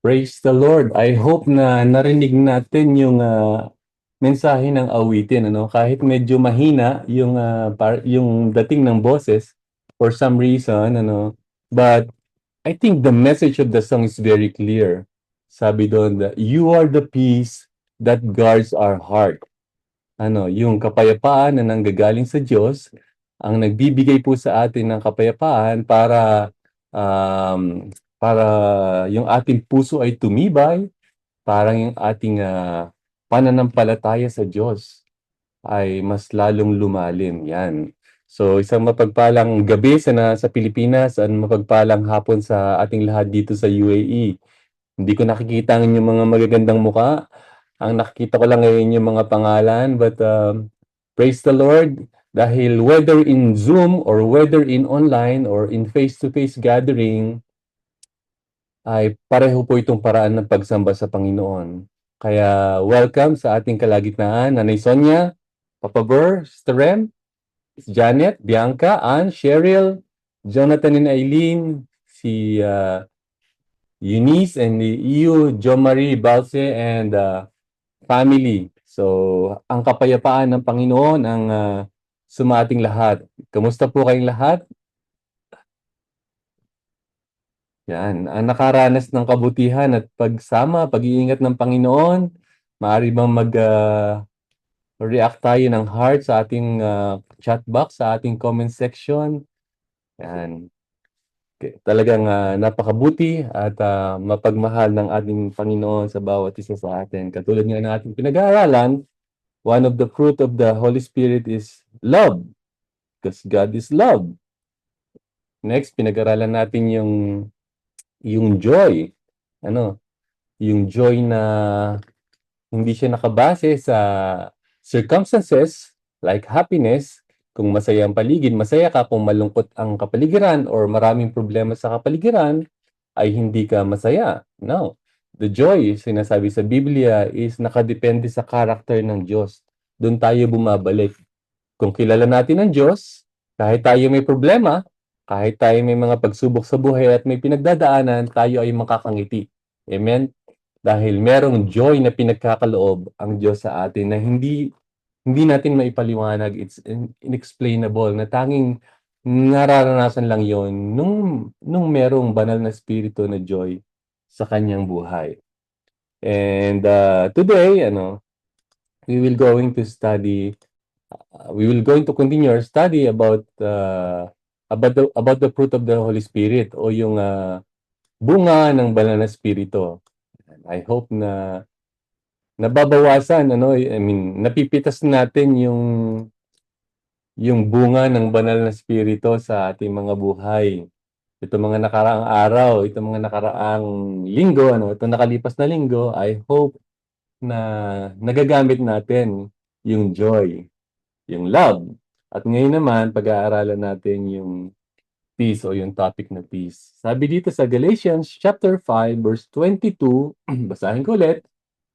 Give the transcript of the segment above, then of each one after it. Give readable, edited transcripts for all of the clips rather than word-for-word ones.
Praise the Lord. I hope na narinig natin yung mensahe ng awitin, ano? Kahit medyo mahina yung yung dating ng boses for some reason, ano. But I think the message of the song is very clear. Sabi doon that you are the peace that guards our heart. Ano, yung kapayapaan na nanggagaling sa Diyos ang nagbibigay po sa atin ng kapayapaan para yung ating puso ay tumibay, parang yung ating pananampalataya sa Diyos ay mas lalong lumalim. Yan. So, isang mapagpalang gabi sa Pilipinas at mapagpalang hapon sa ating lahat dito sa UAE. Hindi ko nakikita ang inyong mga magagandang muka. Ang nakikita ko lang ngayon yung mga pangalan. But praise the Lord dahil whether in Zoom or whether in online or in face-to-face gathering, ay pareho po itong paraan ng pagsamba sa Panginoon. Kaya welcome sa ating kalagitnaan, Nanay Sonia, Papa Ber, Sister Rem, Janet, Bianca, Ann, Cheryl, Jonathan and Eileen, si Eunice and you, Jo Marie, Balse, and family. So, ang kapayapaan ng Panginoon ang sumating lahat. Kamusta po kayong lahat? Yan, ang nakaranas ng kabutihan at pagsama, pag-iingat ng Panginoon, maaari bang react tayo ng heart sa ating chat box, sa ating comment section. Yan. Talagang napakabuti at mapagmahal ng ating Panginoon sa bawat isa sa atin. Katulad nga ng ating pinag-aaralan, one of the fruit of the Holy Spirit is love, because God is love. Next, pinag-aralan natin yung joy. Ano? Yung joy na hindi siya nakabase sa circumstances like happiness. Kung masaya ang paligid, masaya ka. Kung malungkot ang kapaligiran or maraming problema sa kapaligiran, ay hindi ka masaya. No. The joy, sinasabi sa Biblia, is nakadepende sa character ng Diyos. Doon tayo bumabalik. Kung kilala natin ang Diyos, kahit tayo may problema, kahit tayo may mga pagsubok sa buhay at may pinagdadaanan, tayo ay makakangiti. Amen? Dahil merong joy na pinagkakaloob ang Diyos sa atin na hindi natin maipaliwanag. It's inexplainable na tanging nararanasan lang yon nung merong banal na spirito na joy sa kanyang buhay. And today, we will going to continue our study about the fruit of the Holy Spirit o yung bunga ng banal na spirito. I hope na nababawasan, napipitas natin yung bunga ng banal na spirito sa ating mga buhay. Ito mga nakaraang araw, ito mga nakaraang linggo, ito nakalipas na linggo, I hope na nagagamit natin yung joy, yung love. At ngayon naman, pag-aaralan natin yung peace o yung topic na peace. Sabi dito sa Galatians chapter 5 verse 22, basahin ko ulit.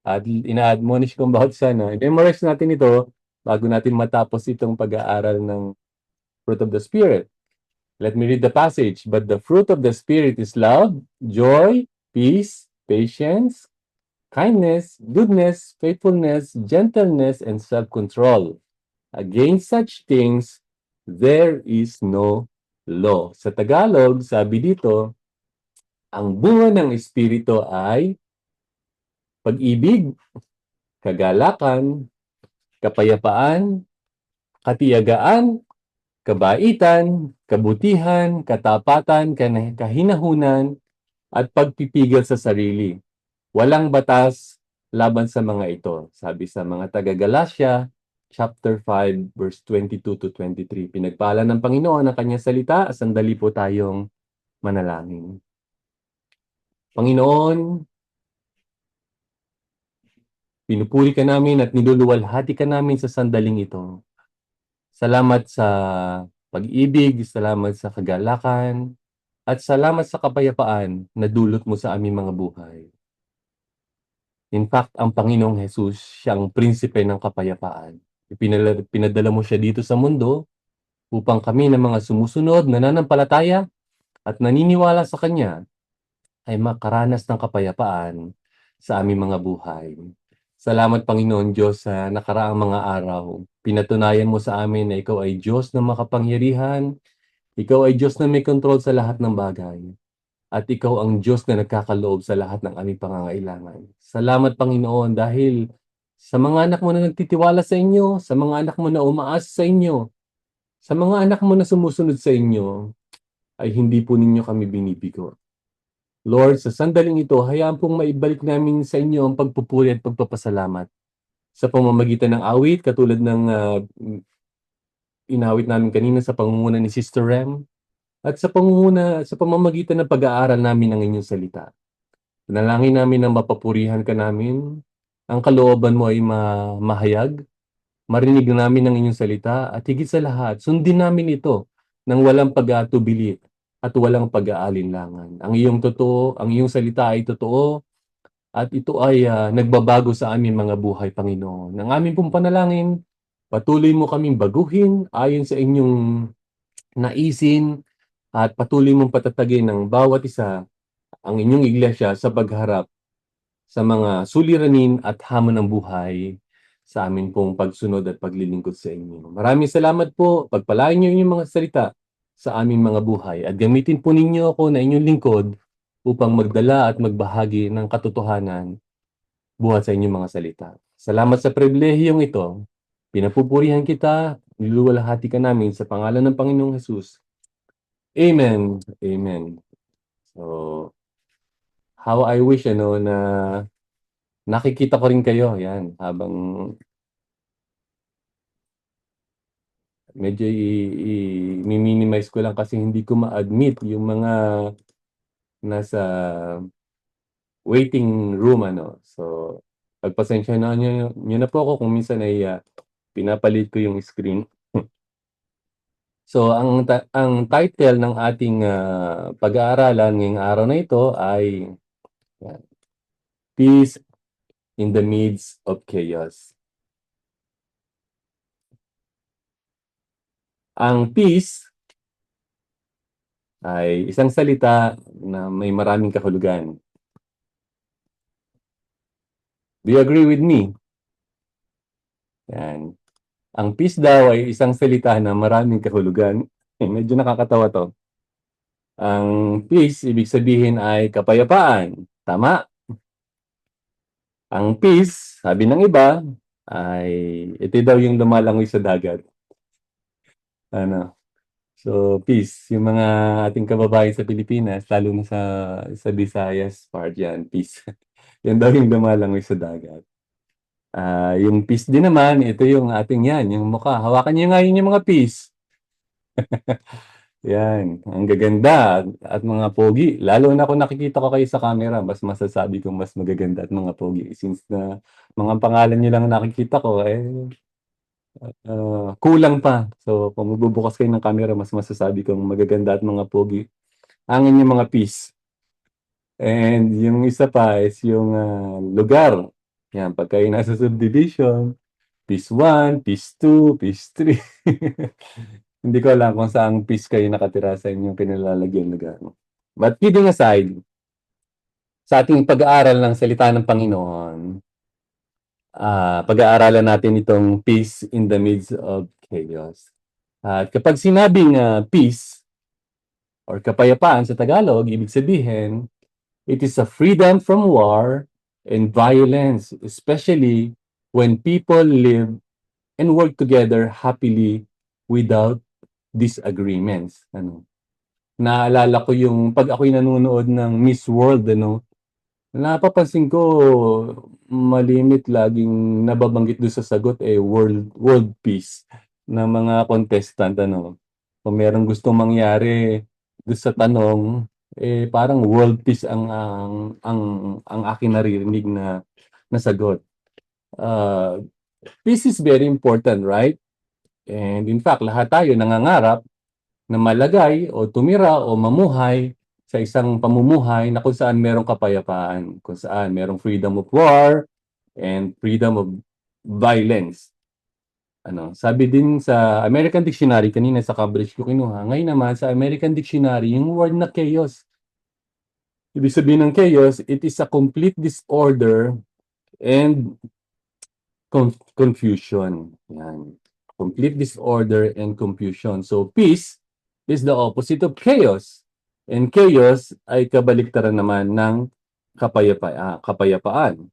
At ina-admonish kong bawat sana, memorize natin ito bago natin matapos itong pag-aaral ng fruit of the Spirit. Let me read the passage. But the fruit of the Spirit is love, joy, peace, patience, kindness, goodness, faithfulness, gentleness, and self-control. Against such things, there is no law. Sa Tagalog, sabi dito, ang bunga ng Espiritu ay pag-ibig, kagalakan, kapayapaan, katiyagaan, kabaitan, kabutihan, katapatan, kahinahunan, at pagpipigil sa sarili. Walang batas laban sa mga ito. Sabi sa mga taga-Galatia, chapter 5, verse 22 to 23. Pinagpala ng Panginoon ang kanyang salita. Sandali po tayong manalangin. Panginoon, pinupuri ka namin at niluluwalhati ka namin sa sandaling ito. Salamat sa pag-ibig, salamat sa kagalakan, at salamat sa kapayapaan na dulot mo sa aming mga buhay. In fact, ang Panginoong Jesus, siyang prinsipe ng kapayapaan. Pinadala mo siya dito sa mundo upang kami ng mga sumusunod, nananampalataya, at naniniwala sa Kanya ay makaranas ng kapayapaan sa aming mga buhay. Salamat Panginoon Diyos sa nakaraang mga araw. Pinatunayan mo sa amin na Ikaw ay Diyos na makapangyarihan, Ikaw ay Diyos na may kontrol sa lahat ng bagay, at Ikaw ang Diyos na nagkakaloob sa lahat ng aming pangangailangan. Salamat Panginoon dahil sa mga anak mo na nagtitiwala sa inyo, sa mga anak mo na umaasa sa inyo, sa mga anak mo na sumusunod sa inyo, ay hindi po ninyo kami binibigo. Lord, sa sandaling ito, hayaan pong maibalik namin sa inyo ang pagpupuri at pagpapasalamat sa pamamagitan ng awit katulad ng inawit namin kanina sa pangunguna ni Sister Rem at sa pamamagitan ng pag-aaral namin ng inyong salita. Panalangin namin na mapapurihan ka namin, ang kalooban mo ay mahayag, marinig namin ang inyong salita at higit sa lahat, sundin namin ito ng walang pag-aatubili at walang pag-aalinlangan. Ang iyong salita ay totoo at ito ay nagbabago sa aming mga buhay, Panginoon. Ang aming pong panalangin, patuloy mo kaming baguhin ayon sa inyong naisin at patuloy mong patatagin ng bawat isa ang inyong iglesia sa pagharap sa mga suliranin at hamon ng buhay sa amin pong pagsunod at paglilingkod sa inyo. Maraming salamat po. Pagpalain niyo yung mga salita sa aming mga buhay at gamitin po ninyo ako na inyong lingkod upang magdala at magbahagi ng katotohanan buhat sa inyong mga salita. Salamat sa pribilehiyong ito. Pinapupurihan kita, niluluwalhati ka namin sa pangalan ng Panginoong Hesus. Amen. Amen. So, how I wish na nakikita ko rin kayo, yan, habang medyo i-minimize ko lang kasi hindi ko ma-admit yung mga nasa waiting room, So, pagpasensya na nyo na po ako kung minsan ay pinapalit ko yung screen. So, ang title ng ating pag-aaralan ngayong araw na ito ay Peace in the Midst of Chaos. Ang peace ay isang salita na may maraming kahulugan. Do you agree with me? Yan. Ang peace daw ay isang salita na maraming kahulugan. Medyo nakakatawa to. Ang peace, ibig sabihin ay kapayapaan. Tama? Ang peace, sabi ng iba, ay ito daw yung lumalangoy sa dagat. So, peace. Yung mga ating kababayan sa Pilipinas, lalo na sa Visayas part yan, peace. Yan daw yung lumalangoy sa dagat. Yung peace din naman, ito yung ating yan, yung mukha. Hawakan niyo nga yun yung mga peace. Yan, ang gaganda at mga pogi. Lalo na kung nakikita ko kayo sa camera, mas masasabi kong mas magaganda at mga pogi. Since na mga pangalan niyo lang nakikita ko, kulang pa. So, kung magbubukas kayo ng camera, mas masasabi kong magaganda at mga pogi. Ang inyong mga peace. And yung isa pa is yung lugar. Yan, pag kayo nasa subdivision, Peace 1, Peace 2, Peace 3. Hindi ko alam kung saang peace kayo nakatira sa inyong kinalalagyan lugar. But kidding aside, sa ating pag-aaral ng salita ng Panginoon, pag-aaralan natin itong peace in the midst of chaos. At kapag sinabing peace or kapayapaan sa Tagalog, ibig sabihin, it is a freedom from war and violence, especially when people live and work together happily without disagreements. Naalala ko yung pag ako'y nanonood ng Miss World, napapansin ko malimit laging nababanggit doon sa sagot world peace ng mga contestant. Kung merong gustong mangyari doon sa tanong, parang world peace ang aking naririnig na sagot. Peace is very important, right? And in fact, lahat tayo nangangarap na malagay o tumira o mamuhay sa isang pamumuhay na kung saan merong kapayapaan, kung saan merong freedom of war and freedom of violence. Sabi din sa American Dictionary, kanina sa coverage ko kinuha, ngayon naman sa American Dictionary, yung word na chaos. Ibig sabihin ng chaos, it is a complete disorder and confusion. Yan. Complete disorder and confusion. So peace is the opposite of chaos. And chaos ay kabaliktaran naman ng kapayapaan.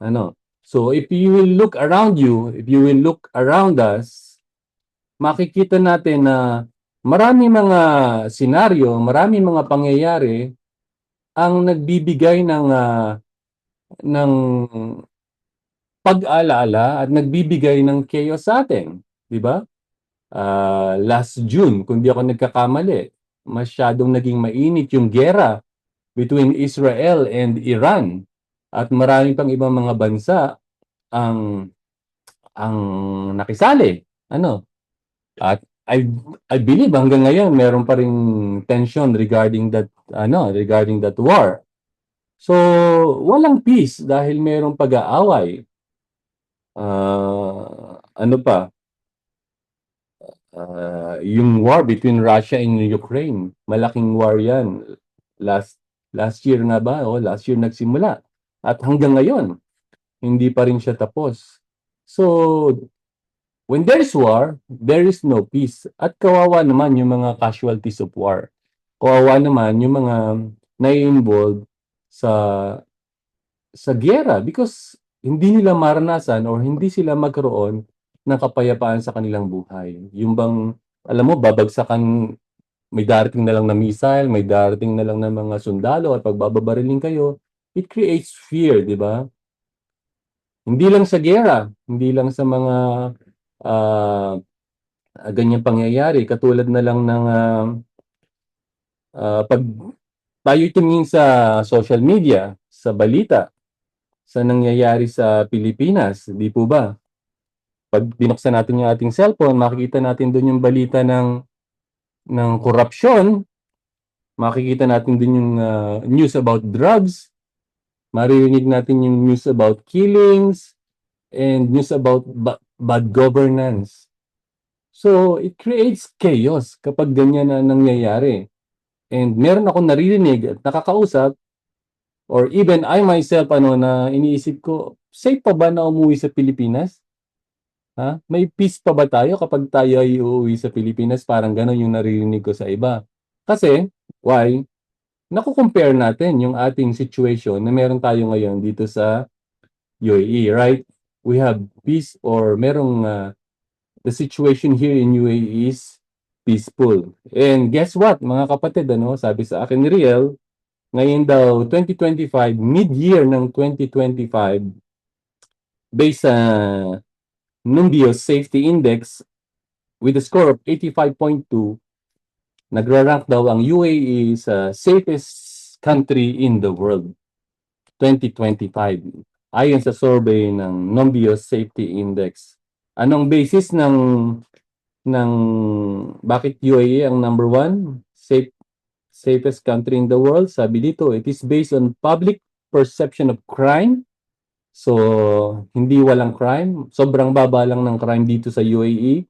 Ano? So if you will look around you, if you will look around us, makikita natin na marami mga senaryo, marami mga pangyayari ang nagbibigay ng pag-alaala at nagbibigay ng chaos sa atin, 'di ba? Last June, kung di ako nagkakamali, masyadong naging mainit yung giyera between Israel and Iran at marami pang ibang mga bansa ang ang nakisali. Ano? At I believe hanggang ngayon meron pa ring tension regarding that war. So, walang peace dahil merong pag-aaway. Ano pa? Yung war between Russia and Ukraine, malaking war 'yan. Last last year nga ba? O last year nagsimula. At hanggang ngayon, hindi pa rin siya tapos. So, when there is war, there is no peace. At kawawa naman yung mga casualties of war. Kawawa naman yung mga nai-involve sa giyera because hindi nila maranasan or hindi sila magkaroon ng kapayapaan sa kanilang buhay. Yung bang, alam mo, babagsakan, may darating na lang na missile, may darating na lang na mga sundalo at pagbababariling kayo, it creates fear, di ba? Hindi lang sa giyera, hindi lang sa mga ah, ganyang pangyayari, katulad na lang ng pag tayo tumingin sa social media, sa balita, sa nangyayari sa Pilipinas, di po ba? Pag binuksan natin yung ating cellphone, makikita natin doon yung balita ng korupsyon, makikita natin doon yung news about drugs, maririnig natin yung news about killings, and news about bad governance. So, it creates chaos kapag ganyan na nangyayari. And meron akong naririnig at nakakausap, or even I myself, na iniisip ko, safe pa ba na umuwi sa Pilipinas? Ha? May peace pa ba tayo kapag tayo ay uuwi sa Pilipinas? Parang gano'n yung naririnig ko sa iba. Kasi, why? Naku-compare natin yung ating situation na meron tayo ngayon dito sa UAE, right? We have peace or merong the situation here in UAE is peaceful. And guess what, mga kapatid, sabi sa akin ni Riel, ngayon daw 2025, mid-year ng 2025, based sa Numbeo Safety Index with a score of 85.2, nagra-rank daw ang UAE sa safest country in the world 2025 ayon sa survey ng Numbeo Safety Index. Anong basis ng bakit UAE ang number one safest country in the world? Sabi dito, it is based on public perception of crime. So, hindi walang crime. Sobrang baba lang ng crime dito sa UAE.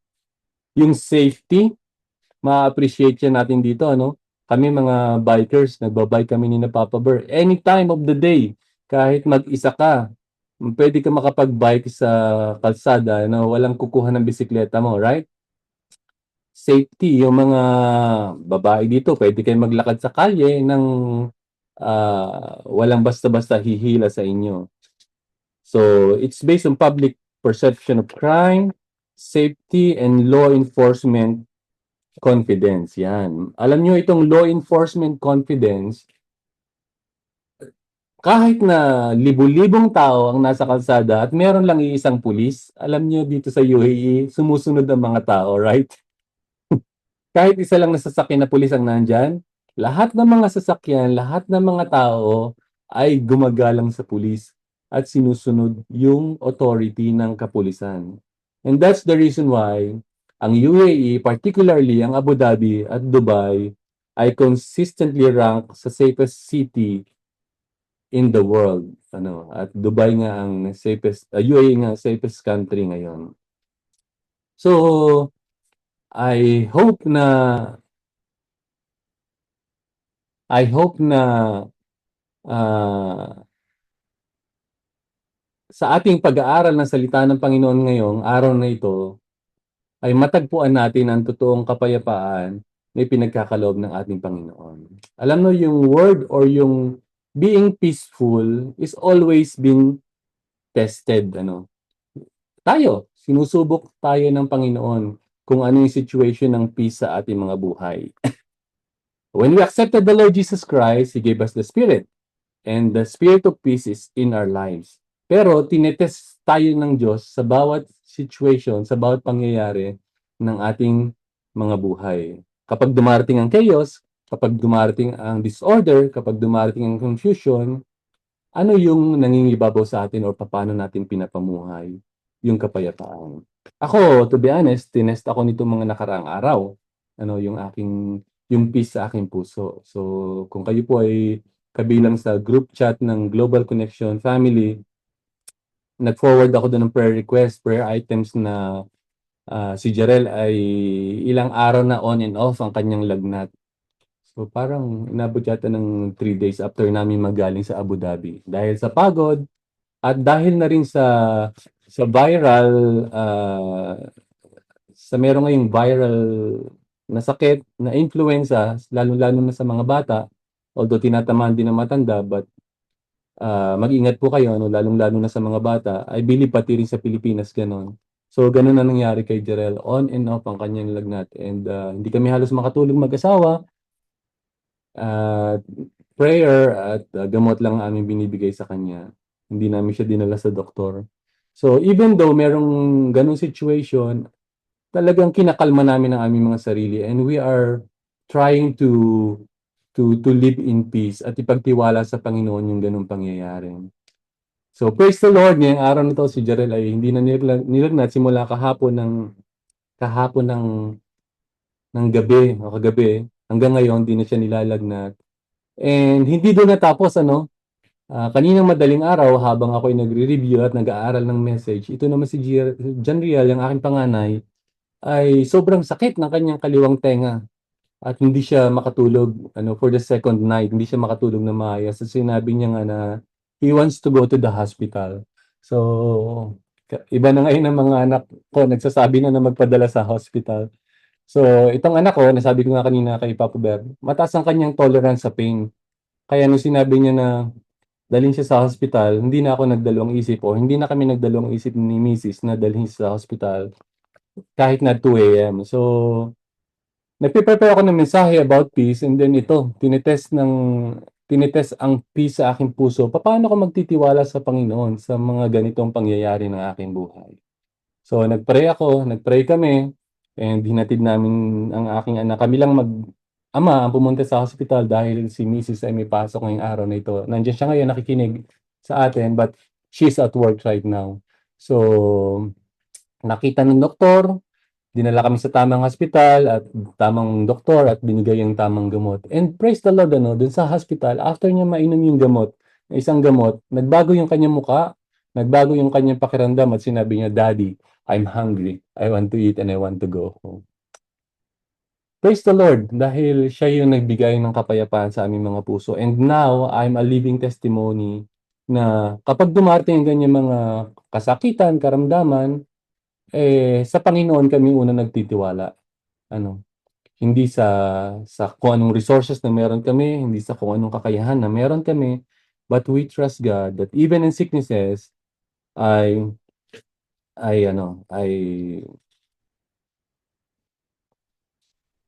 Yung safety, ma-appreciate yan natin dito, Kami mga bikers, nagbabike kami ni na Papa Bear. Any time of the day, kahit mag-isa ka, pwede ka makapag-bike sa kalsada, walang kukuha ng bisikleta mo, right? Safety, yung mga babae dito, pwede kayo maglakad sa kalye ng walang basta-basta hihila sa inyo. So, it's based on public perception of crime, safety, and law enforcement confidence. Yan. Alam nyo, itong law enforcement confidence, kahit na libu-libong tao ang nasa kalsada at meron lang iisang pulis, alam nyo dito sa UAE, sumusunod ang mga tao, right? Kahit isa lang na sasakyan na pulis ang nandyan, lahat ng mga sasakyan, lahat ng mga tao ay gumagalang sa pulis at sinusunod yung authority ng kapulisan. And that's the reason why ang UAE, particularly ang Abu Dhabi at Dubai, ay consistently ranked sa safest city in the world. At Dubai nga ang UAE nga safest country ngayon. So, I hope na ah, sa ating pag-aaral ng salita ng Panginoon ngayong araw na ito, ay matagpuan natin ang totoong kapayapaan na ipinagkakaloob ng ating Panginoon. Alam mo, yung word or yung being peaceful is always being tested. Sinusubok tayo ng Panginoon kung ano yung situation ng peace sa ating mga buhay. When we accepted the Lord Jesus Christ, He gave us the Spirit. And the Spirit of peace is in our lives. Pero tinetest tayo ng Diyos sa bawat situation, sa bawat pangyayari ng ating mga buhay. Kapag dumarating ang chaos, kapag dumarating ang disorder, kapag dumarating ang confusion, ano yung nangingibabaw sa atin or paano natin pinapamuhay yung kapayapaan? Ako, to be honest, tinest ako nitong mga nakaraang araw. Yung peace sa aking puso. So, kung kayo po ay kabilang sa group chat ng Global Connection Family, nag-forward ako doon ng prayer request, prayer items na si Jarel ay ilang araw na on and off ang kanyang lagnat. So parang inabot yata ng 3 days after namin magaling sa Abu Dhabi. Dahil sa pagod at dahil na rin sa viral, sa meron ngayong viral na sakit, na influenza, lalo-lalo na sa mga bata, although tinatamaan din ng matanda, but mag-ingat po kayo, lalong-lalo na sa mga bata. I believe pati rin sa Pilipinas ganon. So ganun na nangyari kay Jarel. On and off ang kanyang lagnat. And hindi kami halos makatulog mag-asawa. Prayer at gamot lang ang aming binibigay sa kanya. Hindi namin siya dinala sa doktor. So even though merong ganung situation, talagang kinakalma namin ang aming mga sarili, and we are trying to live in peace at ipagtiwala sa Panginoon yung ganung pangyayari. So praise the Lord, ngayong araw na to si Jarel ay hindi na nilagnat simula kahapon ng gabi o kagabi hanggang ngayon hindi na siya nilalagnat. And hindi doon natapos kaninang madaling araw habang ako ay nagre-review at nag-aaral ng message, ito naman si John Riel, yung aking panganay, ay sobrang sakit ng kanyang kaliwang tenga at hindi siya makatulog for the second night, hindi siya makatulog na maayos. So sinabi niya nga na he wants to go to the hospital. So iba na ngayon ang mga anak ko nagsasabi na magpadala sa hospital. So itong anak ko, nasabi ko nga kanina kay Papa Bear, mataas ang kanyang tolerance sa pain. Kaya nung sinabi niya na dalhin siya sa hospital, hindi na ako nagdalawang isip o hindi na kami nagdalawang isip ni Mrs. na dalhin siya sa hospital kahit na 2 a.m. So, nagpe-prepare ako ng mensahe about peace, and then tinetest ang peace sa aking puso. Paano ko magtitiwala sa Panginoon sa mga ganitong pangyayari ng aking buhay? So, nagpray kami, and hinatid namin ang aking anak. Kami lang ama ang pumunta sa hospital dahil si Mrs. ay may pasok ngayong araw na ito. Nandiyan siya ngayon nakikinig sa atin, but she's at work right now. So, nakita ng doktor, dinala kami sa tamang hospital at tamang doktor at binigay yung tamang gamot. And praise the Lord, dun sa hospital, after niya mainom yung gamot, isang gamot, nagbago yung kanyang muka, nagbago yung kanyang pakiramdam at sinabi niya, "Daddy, I'm hungry. I want to eat and I want to go home." Praise the Lord dahil siya yung nagbigay ng kapayapaan sa aming mga puso. And now, I'm a living testimony na kapag dumarating ang ganyan mga kasakitan, karamdaman, sa Panginoon kami una nagtitiwala. Hindi sa kung anong resources na meron kami, hindi sa kung anong kakayahan na meron kami, but we trust God that even in sicknesses ay ay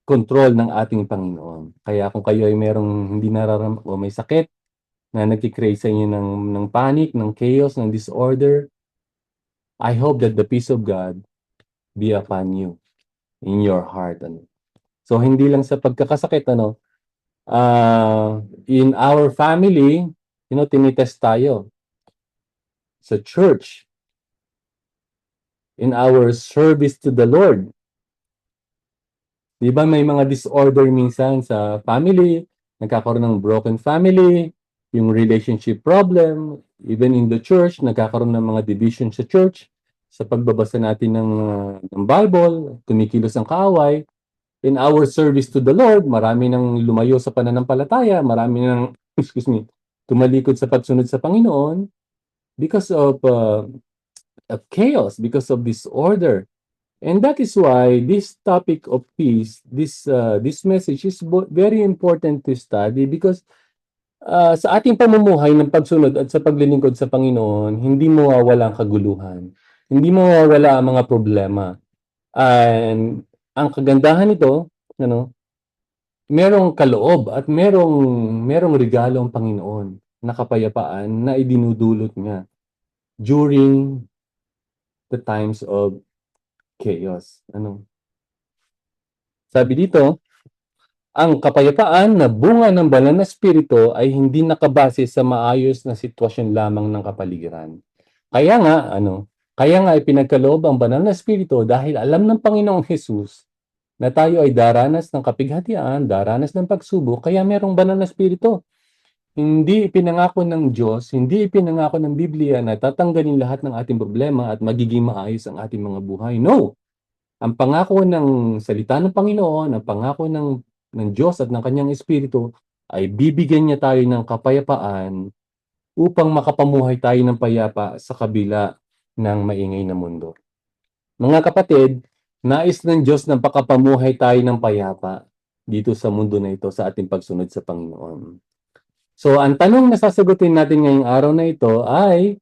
kontrol ng ating Panginoon. Kaya kung kayo ay merong hindi o may sakit na nagki-create sa inyo ng panic, ng chaos, ng disorder, I hope that the peace of God be upon you in your heart. So hindi lang sa pagkakasakit in our family, tinitest tayo sa church, in our service to the Lord. Di ba may mga disorder minsan sa family, nagkakaroon ng broken family, yung relationship problem, even in the church, nagkakaroon ng mga division sa church, sa pagbabasa natin ng Bible, kumikilos ang kaaway. In our service to the Lord, marami nang lumayo sa pananampalataya, marami nang, excuse me, tumalikod sa pagsunod sa Panginoon because of chaos, because of disorder. And that is why this topic of peace, this message is very important to study because sa ating pamumuhay ng pagsunod at sa paglilingkod sa Panginoon, hindi mawawala ang kaguluhan. Hindi mawawala ang mga problema. And ang kagandahan nito, ano, merong kaloob at merong regalo ang Panginoon na kapayapaan na idinudulot niya during the times of chaos. Ano? Sabi dito, ang kapayapaan na bunga ng banal na espiritu ay hindi nakabase sa maayos na sitwasyon lamang ng kapaligiran. Kaya nga ipinagkaloob ang banal na espiritu dahil alam ng Panginoong Hesus na tayo ay daranas ng kapighatian, daranas ng pagsubok, kaya merong banal na espiritu. Hindi ipinangako ng Diyos, hindi ipinangako ng Biblia na tatanggalin lahat ng ating problema at magiging maayos ang ating mga buhay. No! Ang pangako ng salita ng Panginoon, ang pangako ng Diyos at ng kanyang Espiritu ay bibigyan niya tayo ng kapayapaan upang makapamuhay tayo ng payapa sa kabila ng maingay na mundo. Mga kapatid, nais ng Diyos na pakapamuhay tayo ng payapa dito sa mundo na ito sa ating pagsunod sa Panginoon. So, ang tanong na sasagutin natin ngayong araw na ito ay,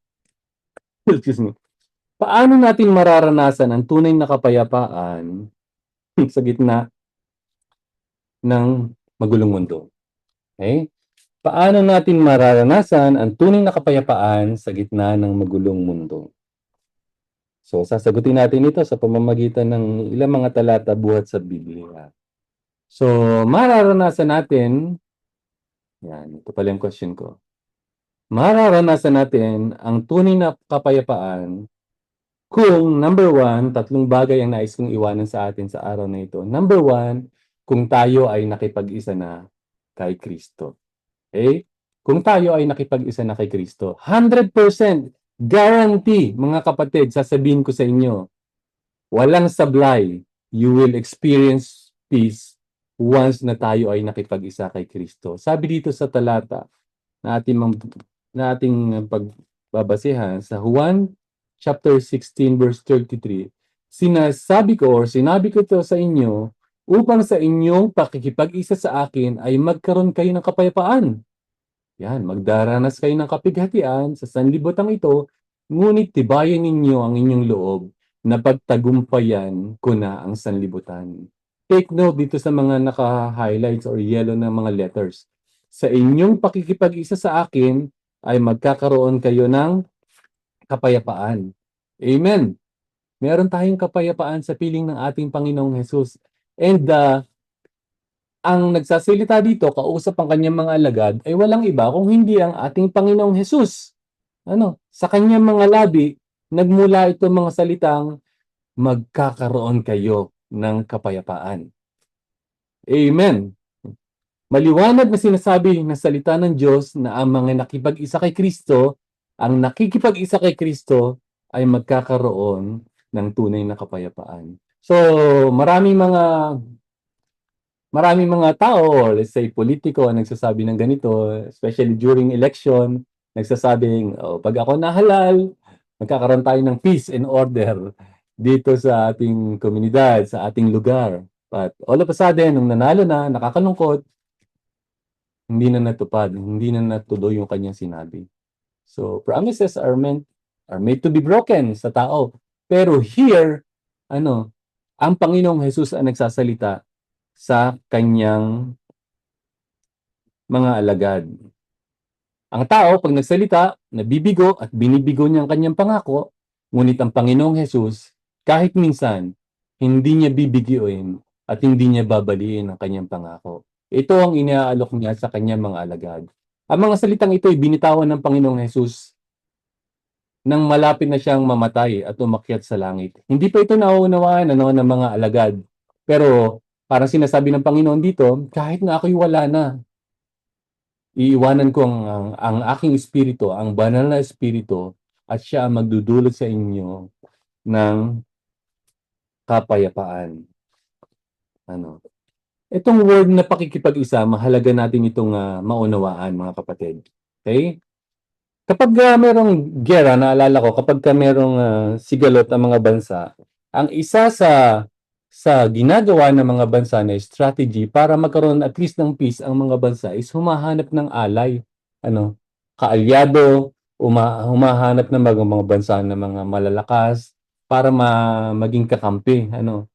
excuse me, paano natin mararanasan ang tunay na kapayapaan sa gitna ng magulong mundo? Okay? Paano natin mararanasan ang tunay na kapayapaan sa gitna ng magulong mundo? So, sasagutin natin ito sa pamamagitan ng ilang mga talata buhat sa Biblia. So, mararanasan natin, yan, ito pala yung question ko. Mararanasan natin ang tunay na kapayapaan kung, number one, tatlong bagay ang nais kong iwanan sa atin sa araw na ito. Number one, kung tayo ay nakipag-isa na kay Kristo. Okay? Kung tayo ay nakipag-isa na kay Kristo, 100% guarantee, mga kapatid, sasabihin ko sa inyo, walang sablay, you will experience peace once na tayo ay nakipag-isa kay Kristo. Sabi dito sa talata na ating pagbabasehan sa Juan chapter 16 verse 33, sinabi ko ito sa inyo upang sa inyong pakikipag-isa sa akin ay magkaroon kayo ng kapayapaan. Yan, magdaranas kayo ng kapighatian sa sanlibutan ito, ngunit tibayan ninyo ang inyong loob na pagtagumpayan ko na ang sanlibutan. Take note dito sa mga naka-highlights or yellow na mga letters. Sa inyong pakikipag-isa sa akin ay magkakaroon kayo ng kapayapaan. Amen. Meron tayong kapayapaan sa piling ng ating Panginoong Hesus. And ang nagsasalita dito, kausap ang kanyang mga alagad, ay walang iba kung hindi ang ating Panginoong Hesus. Sa kanyang mga labi, nagmula itong mga salitang, magkakaroon kayo ng kapayapaan. Amen. Maliwanag na sinasabi ng salita ng Diyos na ang mga nakipag-isa kay Kristo, ang nakikipag-isa kay Kristo ay magkakaroon ng tunay na kapayapaan. So, maraming mga tao, let's say politiko, ang nagsasabi ng ganito, especially during election, nagsasabing, pag ako nahalal, magkakaroon tayo ng peace and order dito sa ating komunidad, sa ating lugar. But all of a sudden, nung nanalo na, nakakalungkot, hindi na natupad, hindi na natuloy yung kanyang sinabi. So, promises are made to be broken sa tao. Pero here, ang Panginoong Hesus ang nagsasalita sa kanyang mga alagad. Ang tao, pag nagsalita, nabibigo at binibigo niya ang kanyang pangako, ngunit ang Panginoong Hesus, kahit minsan, hindi niya bibigyoin at hindi niya babaliin ang kanyang pangako. Ito ang inaalok niya sa kanyang mga alagad. Ang mga salitang ito ay binitawan ng Panginoong Hesus nang malapit na siyang mamatay at umakyat sa langit. Hindi pa ito nauunawaan ng mga alagad. Pero parang sinasabi ng Panginoon dito, kahit na ako'y wala na, iiwanan ko ang aking espiritu, ang banal na espiritu, at siya ang magdudulot sa inyo ng kapayapaan. Itong word na pakikipag-isa, mahalaga natin itong maunawaan, mga kapatid. Okay? Kapag merong giyera, naalala ko, kapag merong sigalot ang mga bansa, ang isa sa ginagawa ng mga bansa na strategy para magkaroon at least ng peace ang mga bansa is humahanap ng ally, ano, kaalyado, humahanap ng mga bansa na mga malalakas para maging kakampi, ano.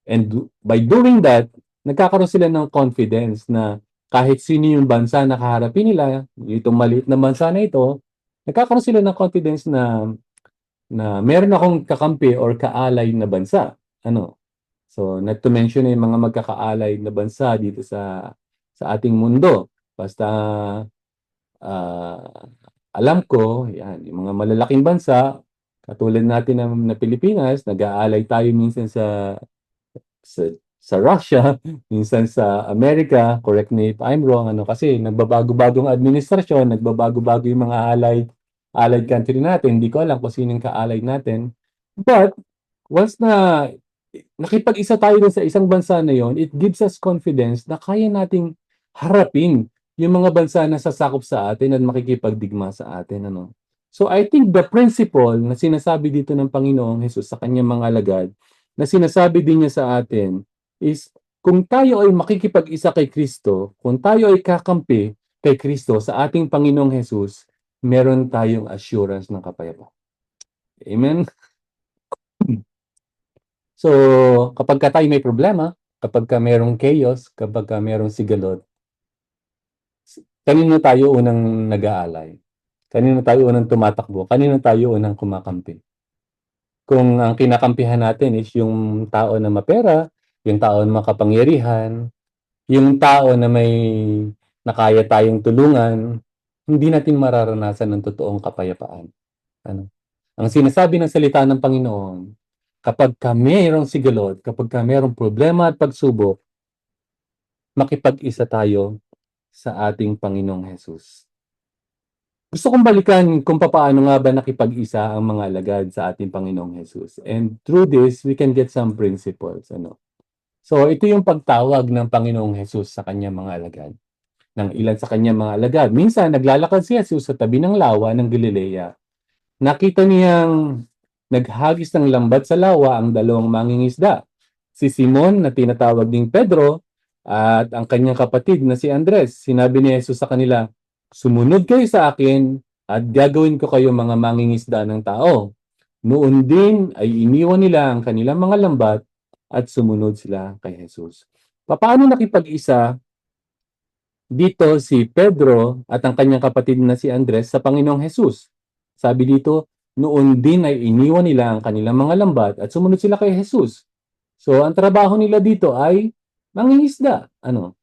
And by doing that, nagkakaroon sila ng confidence na kahit sino yung bansa na kaharapin nila, itong maliit na bansa na ito, nagkakaroon sila ng confidence na meron akong kakampi or kaalay na bansa. Ano? So, not to mention yung mga magkakaalay na bansa dito sa ating mundo. Basta ah, alam ko, yan, yung mga malalaking bansa, katulad natin na Pilipinas, nag-aalay tayo minsan sa sa Russia, minsan sa Amerika, correct me if I'm wrong, ano, kasi nagbabago-bagong administrasyon, nagbabago-bago yung mga allied country natin. Hindi ko alam kung sinong ka-allied natin. But once na nakipag-isa tayo dun sa isang bansa na yon, it gives us confidence na kaya nating harapin yung mga bansa na sasakop sa atin at makikipagdigma sa atin, ano. So I think the principle na sinasabi dito ng Panginoong Hesus sa kanyang mga alagad, na sinasabi din niya sa atin is kung tayo ay makikipag-isa kay Kristo, kung tayo ay kakampi kay Kristo sa ating Panginoong Hesus, meron tayong assurance ng kapayapaan. Amen? So, kapag ka tayo may problema, kapag ka merong chaos, kapag ka merong sigalot, kanino tayo unang nag-aalay? Kanino tayo unang tumatakbo? Kanino tayo unang kumakampi? Kung ang kinakampihan natin is yung tao na mapera, yung tao na makapangyarihan, yung tao na may nakaya tayong tulungan, hindi natin mararanasan ng totoong kapayapaan. Ano? Ang sinasabi ng salita ng Panginoon, kapag ka mayroong sigalot, kapag ka mayroong problema at pagsubok, makipag-isa tayo sa ating Panginoong Hesus. Gusto kong balikan kung paano nga ba nakipag-isa ang mga alagad sa ating Panginoong Hesus. And through this, we can get some principles. Ano? So, ito yung pagtawag ng Panginoong Hesus sa kanyang mga alagad. Ng ilan sa kanyang mga alagad. Minsan, naglalakad si Jesus sa tabi ng lawa ng Galilea. Nakita niyang naghagis ng lambat sa lawa ang dalawang mangingisda. Si Simon na tinatawag ding Pedro at ang kanyang kapatid na si Andres. Sinabi ni Jesus sa kanila, "Sumunod kayo sa akin at gagawin ko kayo mga mangingisda ng tao." Noon din ay iniwan nila ang kanilang mga lambat at sumunod sila kay Jesus. Paano nakipag-isa dito si Pedro at ang kanyang kapatid na si Andres sa Panginoong Hesus? Sabi dito, noon din ay iniwan nila ang kanilang mga lambat at sumunod sila kay Jesus. So, ang trabaho nila dito ay mangingisda. Ano?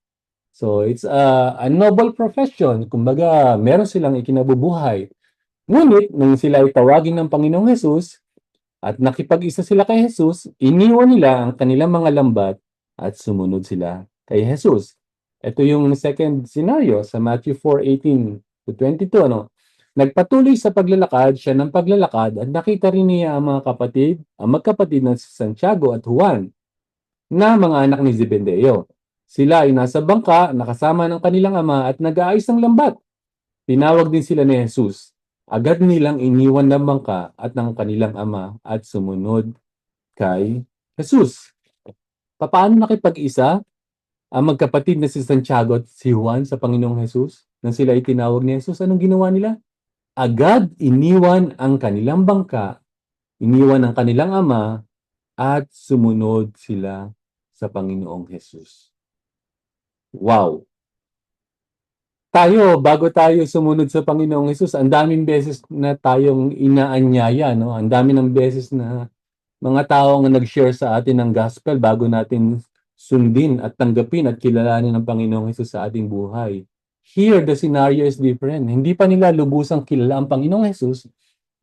So, it's a noble profession. Kumbaga, meron silang ikinabubuhay. Ngunit, nung sila ay tawagin ng Panginoong Hesus at nakipag-isa sila kay Jesus, iniwan nila ang kanilang mga lambat at sumunod sila kay Jesus. Ito yung second scenario sa Matthew 4:18 to 22. Ano? Nagpatuloy sa paglalakad siya ng paglalakad at nakita rin niya ang mga kapatid, ang magkapatid na si Santiago at Juan na mga anak ni Zebedeo. Sila ay nasa bangka, nakasama ng kanilang ama at nag-aayos ng lambat. Tinawag din sila ni Jesus. Agad nilang iniwan ng bangka at ng kanilang ama at sumunod kay Jesus. Paano nakipag-isa ang magkapatid na si Santiago at si Juan sa Panginoong Jesus? Nang sila ay tinawag ni Jesus, anong ginawa nila? Agad iniwan ang kanilang bangka, iniwan ang kanilang ama, at sumunod sila sa Panginoong Jesus. Wow! Tayo, bago tayo sumunod sa Panginoong Hesus, ang daming beses na tayong inaanyaya, no? Ang dami ng beses na mga tao ang nag-share sa atin ng gospel bago natin sundin at tanggapin at kilalanin ng Panginoong Hesus sa ating buhay. Here, the scenario is different. Hindi pa nila lubusang kilala ang Panginoong Hesus,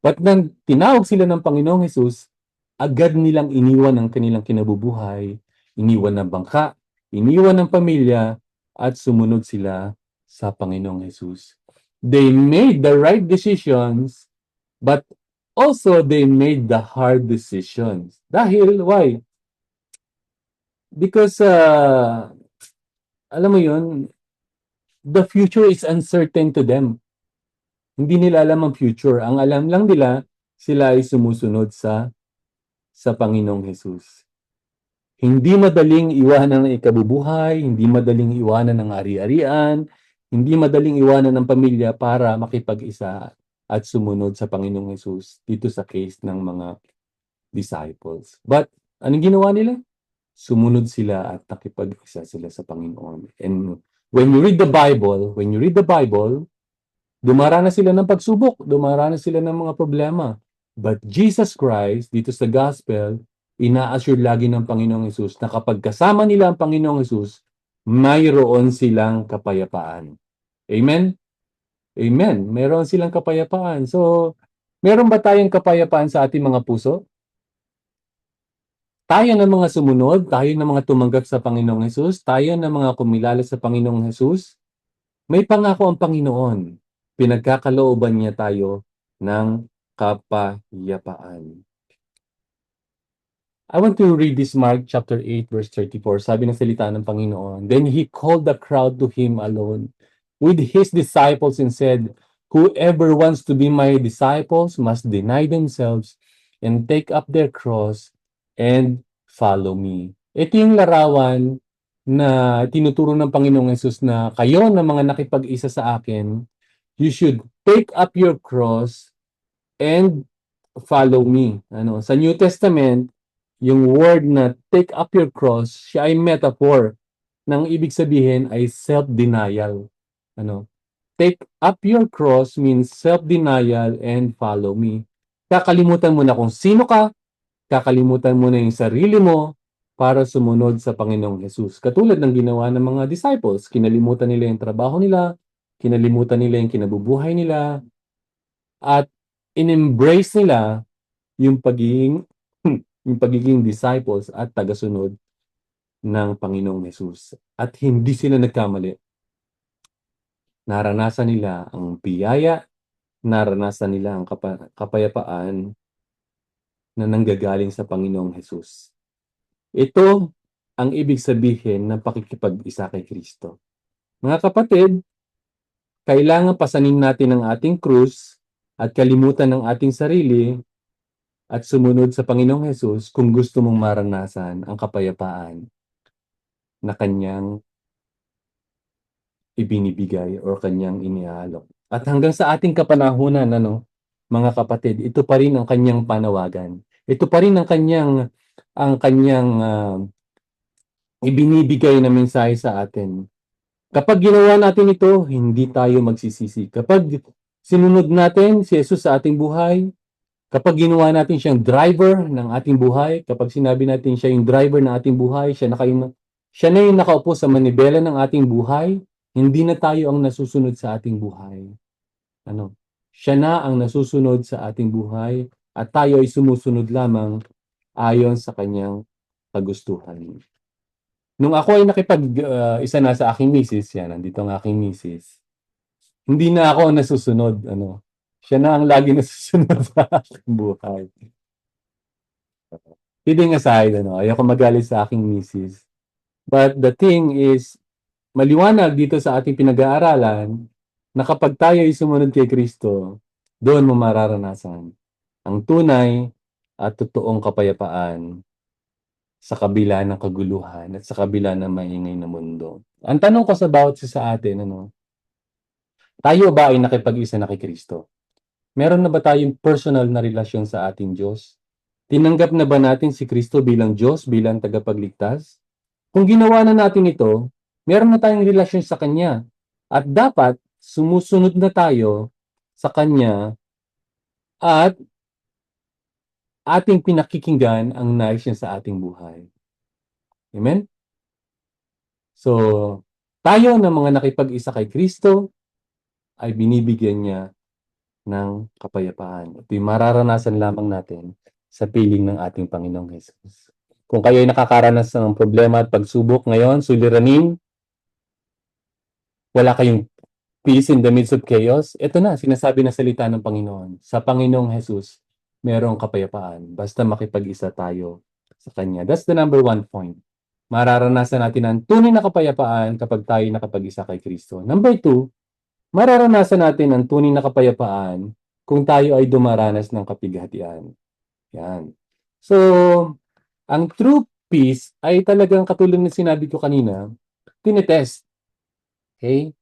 but nang tinawag sila ng Panginoong Hesus, agad nilang iniwan ang kanilang kinabubuhay, iniwan ng bangka, iniwan ng pamilya, at sumunod sila sa Panginoong Hesus. They made the right decisions, but also they made the hard decisions. Dahil, why? Because, alam mo yun, the future is uncertain to them. Hindi nila alam ang future. Ang alam lang nila, sila ay sumusunod sa Panginoong Hesus. Hindi madaling iwanan ng ikabubuhay, hindi madaling iwanan ng ari-arian, hindi madaling iwanan ng pamilya para makipag-isa at sumunod sa Panginoong Hesus dito sa case ng mga disciples. But anong ginawa nila? Sumunod sila at nakipag-isa sila sa Panginoon. And when you read the Bible, dumaranas sila ng pagsubok, dumaranas sila ng mga problema. But Jesus Christ, dito sa gospel, ina-assure lagi ng Panginoong Hesus na kapag kasama nila ang Panginoong Hesus, mayroon silang kapayapaan. Amen? Amen. Meron silang kapayapaan. So, meron ba tayong kapayapaan sa ating mga puso? Tayo na mga sumunod, tayo na mga tumanggap sa Panginoong Hesus, tayo na mga kumilala sa Panginoong Hesus, may pangako ang Panginoon. Pinagkakalooban niya tayo ng kapayapaan. I want to read this Mark chapter 8 verse 34. Sabi ng salita ng Panginoon, "Then he called the crowd to him alone with his disciples and said, 'Whoever wants to be my disciples must deny themselves and take up their cross and follow me.'" Ito yung larawan na tinuturo ng Panginoong Hesus na kayo na mga nakipag-isa sa akin, you should take up your cross and follow me. Ano, sa New Testament, yung word na take up your cross, siya ay metaphor. Nang ibig sabihin ay self-denial. Ano, take up your cross means self-denial and follow me. Kakalimutan mo na kung sino ka, kakalimutan mo na yung sarili mo para sumunod sa Panginoong Hesus. Katulad ng ginawa ng mga disciples, kinalimutan nila yung trabaho nila, kinalimutan nila yung kinabubuhay nila, at in-embrace nila yung pagiging yung pagiging disciples at tagasunod ng Panginoong Hesus. At hindi sila nagkamali. Naranasan nila ang biyaya, naranasan nila ang kapayapaan na nanggagaling sa Panginoong Hesus. Ito ang ibig sabihin ng pakikipag-isa kay Kristo. Mga kapatid, kailangan pasanin natin ang ating krus at kalimutan ng ating sarili at sumunod sa Panginoong Hesus kung gusto mong maranasan ang kapayapaan na kanyang ibinibigay o kanyang iniaalok. At hanggang sa ating kapanahunan, mga kapatid, ito pa rin ang kanyang panawagan. Ito pa rin ang kanyang ibinibigay na mensahe sa atin. Kapag ginawa natin ito, hindi tayo magsisisi. Kapag sinunod natin si Jesus sa ating buhay, kapag ginawa natin siyang driver ng ating buhay, kapag sinabi natin siya yung driver ng ating buhay, siya na yung nakaupo sa manibela ng ating buhay, hindi na tayo ang nasusunod sa ating buhay. Siya na ang nasusunod sa ating buhay at tayo ay sumusunod lamang ayon sa kanyang kagustuhan. Nung ako ay nakipag-isa na sa aking misis, yan, nandito ang aking misis, hindi na ako nasusunod, siya na ang lagi nasusunod sa aking buhay. Kidding aside, ayoko magalit sa aking misis. But the thing is, maliwanag dito sa ating pinag-aaralan na kapag tayo ay sumunod kay Kristo, doon mo mararanasan ang tunay at totoong kapayapaan sa kabila ng kaguluhan at sa kabila ng maingay na mundo. Ang tanong ko sa bawat isa sa atin, tayo ba ay nakipag-isa na kay Kristo? Meron na ba tayong personal na relasyon sa ating Diyos? Tinanggap na ba natin si Kristo bilang Diyos, bilang tagapagligtas? Kung ginawa na natin ito, meron na tayong relasyon sa Kanya. At dapat sumusunod na tayo sa Kanya at ating pinakikinggan ang nais niya sa ating buhay. Amen? So, tayo na mga nakipag-isa kay Kristo ay binibigyan niya ng kapayapaan. Ito'y mararanasan lamang natin sa piling ng ating Panginoong Hesus. Kung kayo ay nakakaranas ng problema at pagsubok ngayon, suliranin, wala kayong peace in the midst of chaos, ito na, sinasabi na salita ng Panginoon. Sa Panginoong Hesus, merong kapayapaan. Basta makipag-isa tayo sa Kanya. That's the number one point. Mararanasan natin ang tunay na kapayapaan kapag tayo nakapag-isa kay Kristo. Number two, mararanasan natin ang tunay na kapayapaan kung tayo ay dumaranas ng kapighatian. Yan. So, ang true peace ay talagang katulad ng sinabi ko kanina, tinetest. Okay?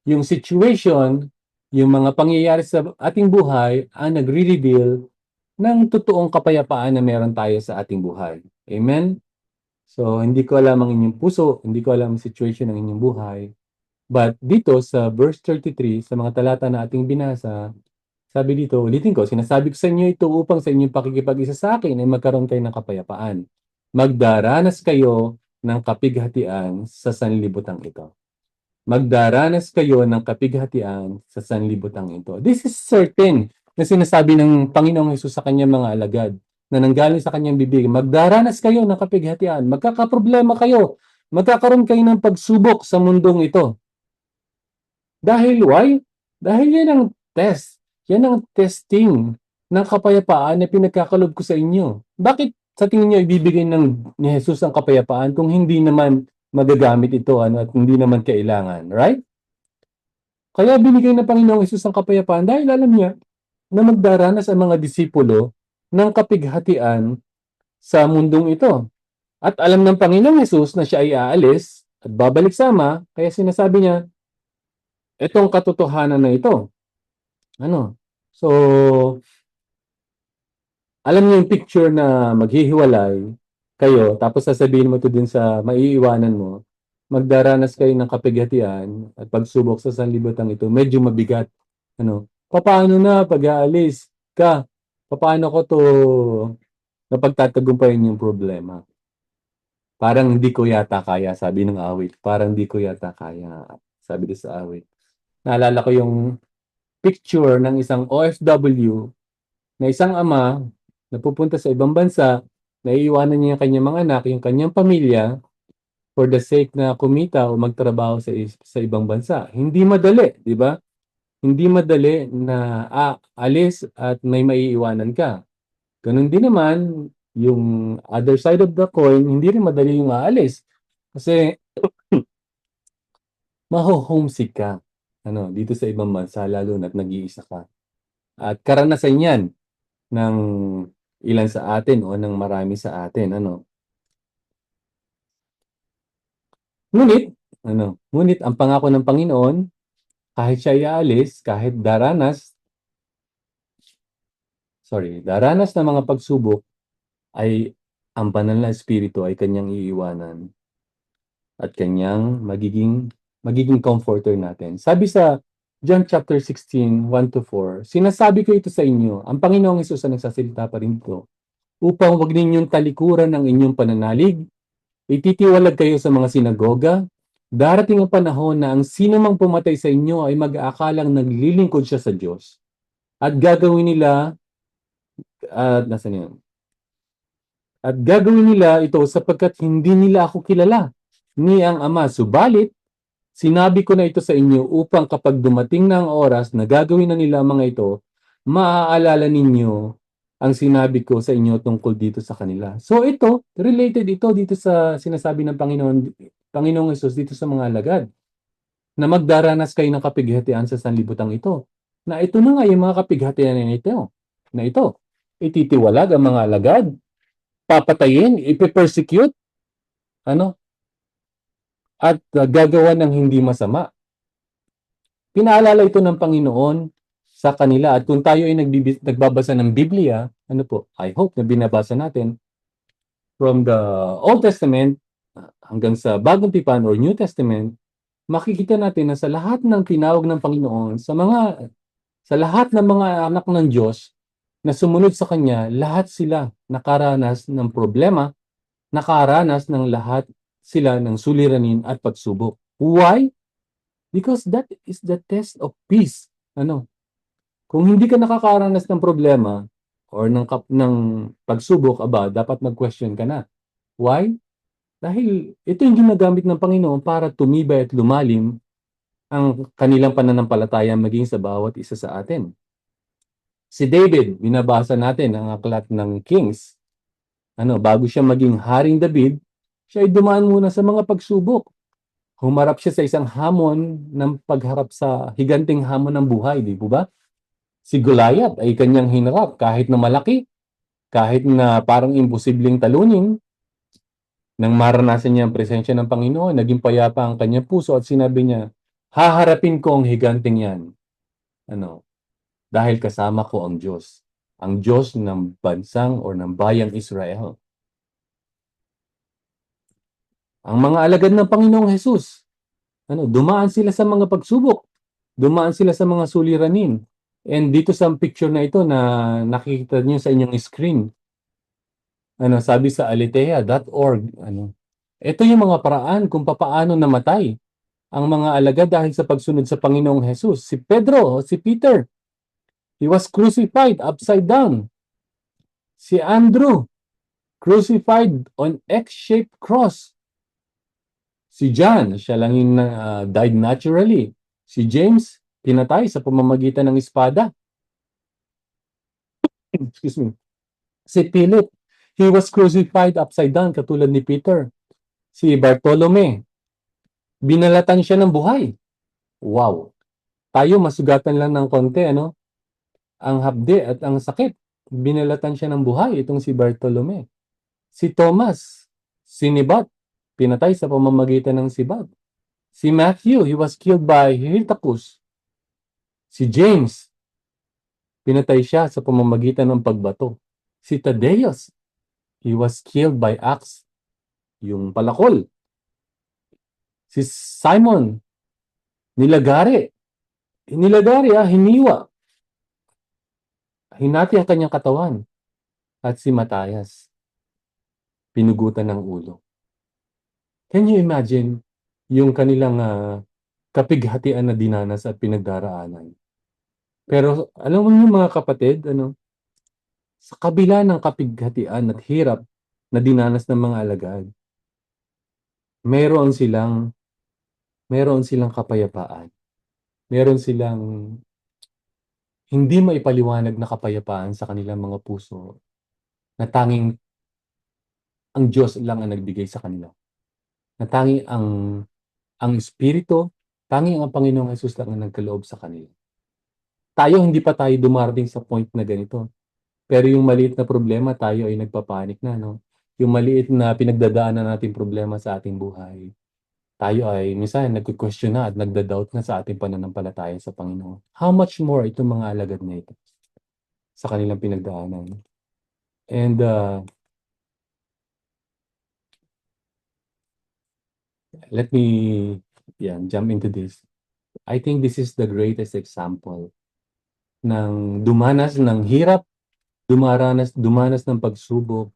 Yung situation, yung mga pangyayari sa ating buhay ang nagre-reveal ng totoong kapayapaan na meron tayo sa ating buhay. Amen? So, hindi ko alam ang inyong puso, hindi ko alam ang situation ng inyong buhay. But dito sa verse 33, sa mga talata na ating binasa, sabi dito, ulitin ko, sinasabi ko sa inyo ito upang sa inyong pakikipag-isa sa akin ay magkaroon kayo ng kapayapaan. Magdaranas kayo ng kapighatian sa sanlibutan ito. Magdaranas kayo ng kapighatian sa sanlibutan ito. This is certain na sinasabi ng Panginoong Hesus sa kanyang mga alagad na nanggaling sa kanyang bibig. Magdaranas kayo ng kapighatian. Magkakaproblema kayo. Magkakaroon kayo ng pagsubok sa mundong ito. Dahil why? Dahil yan ang test. Yan ang testing ng kapayapaan na pinagkakalob ko sa inyo. Bakit sa tingin niyo ibibigay ni Jesus ang kapayapaan kung hindi naman magagamit ito at hindi naman kailangan, right? Kaya binigay ng Panginoong Hesus ang kapayapaan dahil alam niya na magdaranas ang mga disipulo ng kapighatian sa mundong ito. At alam ng Panginoong Hesus na siya ay aalis at babalik sa Ama, kaya sinasabi niya, itong katotohanan na ito. Ano? So, alam niyo yung picture na maghihiwalay kayo, tapos sasabihin mo to din sa maiiwanan mo, magdaranas kayo ng kapighatian at pagsubok sa sanlibutan ito, medyo mabigat. Ano? Paano na pag aalis ka? Paano ko to napagtatagumpayan yung problema? Parang hindi ko yata kaya, sabi ng awit. Parang hindi ko yata kaya, sabi doon sa awit. Naalala ko yung picture ng isang OFW na isang ama na pupunta sa ibang bansa, naiiwanan niya yung kanyang mga anak, yung kanyang pamilya, for the sake na kumita o magtrabaho sa ibang bansa. Hindi madali, di ba? Hindi madali na alis at may maiiwanan ka. Ganun din naman, yung other side of the coin, hindi rin madali yung aalis. Kasi maho-homesick ka dito sa ibang bansa, lalo na't nag-iisa ka. At karanasan yan ng ilan sa atin o ng marami sa atin. Ngunit, ngunit ang pangako ng Panginoon, kahit siya iaalis, kahit daranas ng mga pagsubok, ay ang banal na espiritu ay kanyang iiwanan at kanyang magiging comforter natin. Sabi sa John chapter 16, 1-4, sinasabi ko ito sa inyo, ang Panginoong Hesus ang nagsasalita pa rin ito, upang wag ninyong talikuran ang inyong pananalig, ititiwalag kayo sa mga sinagoga, darating ang panahon na ang sino mang pumatay sa inyo ay mag-aakalang naglilingkod siya sa Diyos. At gagawin nila, nasan yun? At gagawin nila ito sapagkat hindi nila ako kilala, ni ang Ama. Subalit, sinabi ko na ito sa inyo upang kapag dumating na ang oras na gagawin na nila ang mga ito, maaalala ninyo ang sinabi ko sa inyo tungkol dito sa kanila. So ito, related ito dito sa sinasabi ng Panginoong Hesus dito sa mga alagad, na magdaranas kayo ng kapighatian sa sanlibutan ito. Na ito na nga yung mga kapighatian na ito. Ititiwalag ang mga alagad, papatayin, ipipersecute, at gagawa ng hindi masama. Pinaalala ito ng Panginoon sa kanila. At kung tayo ay nagbabasa ng Biblia, I hope na binabasa natin from the Old Testament hanggang sa Bagong Tipan or New Testament, makikita natin na sa lahat ng tinawag ng Panginoon, sa lahat ng mga anak ng Diyos na sumunod sa Kanya, lahat sila nakaranas ng problema, nakaranas ng lahat sila ng suliranin at pagsubok. Why? Because that is the test of peace. Kung hindi ka nakakaranas ng problema or ng pagsubok, dapat mag-question ka na. Why? Dahil ito yung ginagamit ng Panginoon para tumibay at lumalim ang kanilang pananampalataya maging sa bawat isa sa atin. Si David, binabasa natin ang aklat ng Kings. Bago siya maging Haring David, siya ay dumaan muna sa mga pagsubok. Humarap siya sa isang hamon ng pagharap sa higanting hamon ng buhay, di po ba? Si Goliath ay kanyang hinarap kahit na malaki, kahit na parang imposibleng talunin. Nang maranasan niya ang presensya ng Panginoon, naging payapa ang kanyang puso at sinabi niya, haharapin ko ang higanting yan. Ano? Dahil kasama ko ang Diyos. Ang Diyos ng bansang o ng bayang Israel. Ang mga alagad ng Panginoong Hesus, dumaan sila sa mga pagsubok. Dumaan sila sa mga suliranin. And dito sa picture na ito na nakikita niyo sa inyong screen, sabi sa aletea.org, ito yung mga paraan kung papaano namatay ang mga alagad dahil sa pagsunod sa Panginoong Hesus. Si Pedro, si Peter, he was crucified upside down. Si Andrew, crucified on X-shaped cross. Si John, siya lang yung died naturally. Si James, pinatay sa pamamagitan ng espada. Excuse me. Si Philip, he was crucified upside down katulad ni Peter. Si Bartolome, binalatan siya ng buhay. Wow. Tayo masugatan lang ng konti, ang hapde at ang sakit. Binalatan siya ng buhay itong si Bartolome. Si Thomas, sinibat, pinatay sa pamamagitan ng sibat. Si Matthew, he was killed by Hyrtacus. Si James, pinatay siya sa pamamagitan ng pagbato. Si Thaddeus, he was killed by axe, yung palakol. Si Simon, nilagari. Hiniwa. Hinati ang kanyang katawan. At si Matthias, pinugutan ng ulo. Can you imagine yung kanilang kapighatian na dinanas at pinagdaraanan? Pero alam mo mga kapatid, sa kabila ng kapighatian at hirap na dinanas ng mga alagad, meron silang kapayapaan. Meron silang hindi maipaliwanag na kapayapaan sa kanilang mga puso na tanging ang Diyos lang ang nagbigay sa kanila. Na tanging ang Espiritu, tanging ang Panginoong Hesus lang ang nagkaloob sa kanila. Hindi pa tayo dumarating sa point na ganito. Pero yung maliit na problema, tayo ay nagpapanik na, no? Yung maliit na pinagdadaanan natin problema sa ating buhay, tayo ay minsan nagko-question na at nagda-doubt na sa ating pananampalataya sa Panginoon. How much more itong mga alagad na ito sa kanilang pinagdaanan? And let me jump into this. I think this is the greatest example ng dumanas ng hirap, dumanas ng pagsubok,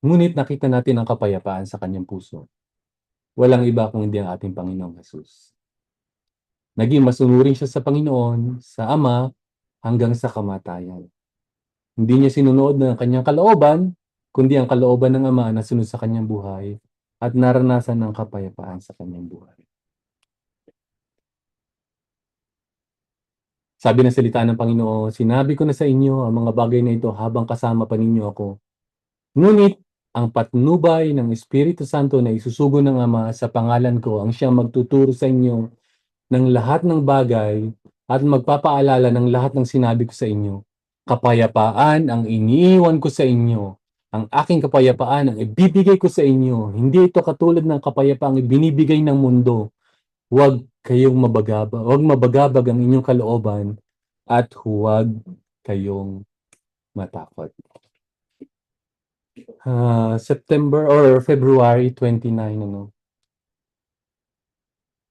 ngunit nakita natin ang kapayapaan sa kanyang puso. Walang iba kung hindi ang ating Panginoong Hesus. Naging masunurin siya sa Panginoon, sa Ama, hanggang sa kamatayan. Hindi niya sinunood ng kanyang kalooban, kundi ang kalooban ng Ama na sunod sa kanyang buhay at naranasan ng kapayapaan sa kanyang buhay. Sabi ng salita ng Panginoon, sinabi ko na sa inyo ang mga bagay na ito habang kasama pa ninyo ako. Ngunit ang patnubay ng Espiritu Santo na isusugo ng Ama sa pangalan ko ang siyang magtuturo sa inyo ng lahat ng bagay at magpapaalala ng lahat ng sinabi ko sa inyo. Kapayapaan ang iniiwan ko sa inyo. Ang aking kapayapaan ang ibibigay ko sa inyo. Hindi ito katulad ng kapayapaang ibinibigay ng mundo. Huwag mabagabag ang inyong kalooban at huwag kayong matakot. September or February 29,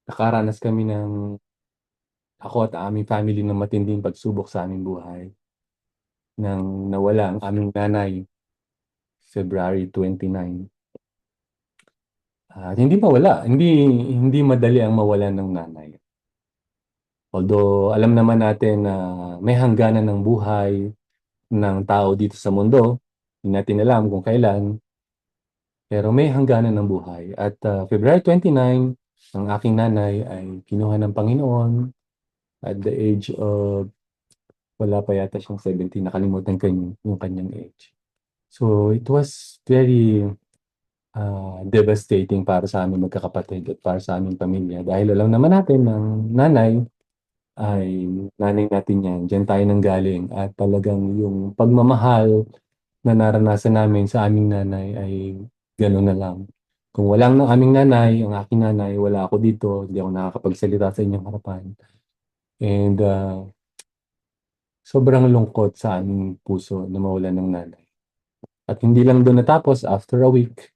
nakaranas kami ako at aming family ng matinding pagsubok sa aming buhay. Nang nawala ang aming nanay, February 29. At hindi madali ang mawalan ng nanay. Although alam naman natin na may hangganan ng buhay ng tao dito sa mundo, hindi natin alam kung kailan, pero may hangganan ng buhay. At February 29, ang aking nanay ay kinuha ng Panginoon at the age of, wala pa yata siyang 17, nakalimutan ko yung kanyang age. So it was very devastating para sa aming magkakapatid at para sa aming pamilya. Dahil alam naman natin ng nanay ay nanay natin yan. Diyan tayo nanggaling at talagang yung pagmamahal na naranasan namin sa aming nanay ay gano'n na lang. Kung walang ng aming nanay, ang aking nanay, wala ako dito, hindi ako nakakapagsalita sa inyong harapan. And sobrang lungkot sa aming puso na mawalan ng nanay. At hindi lang doon natapos, after a week,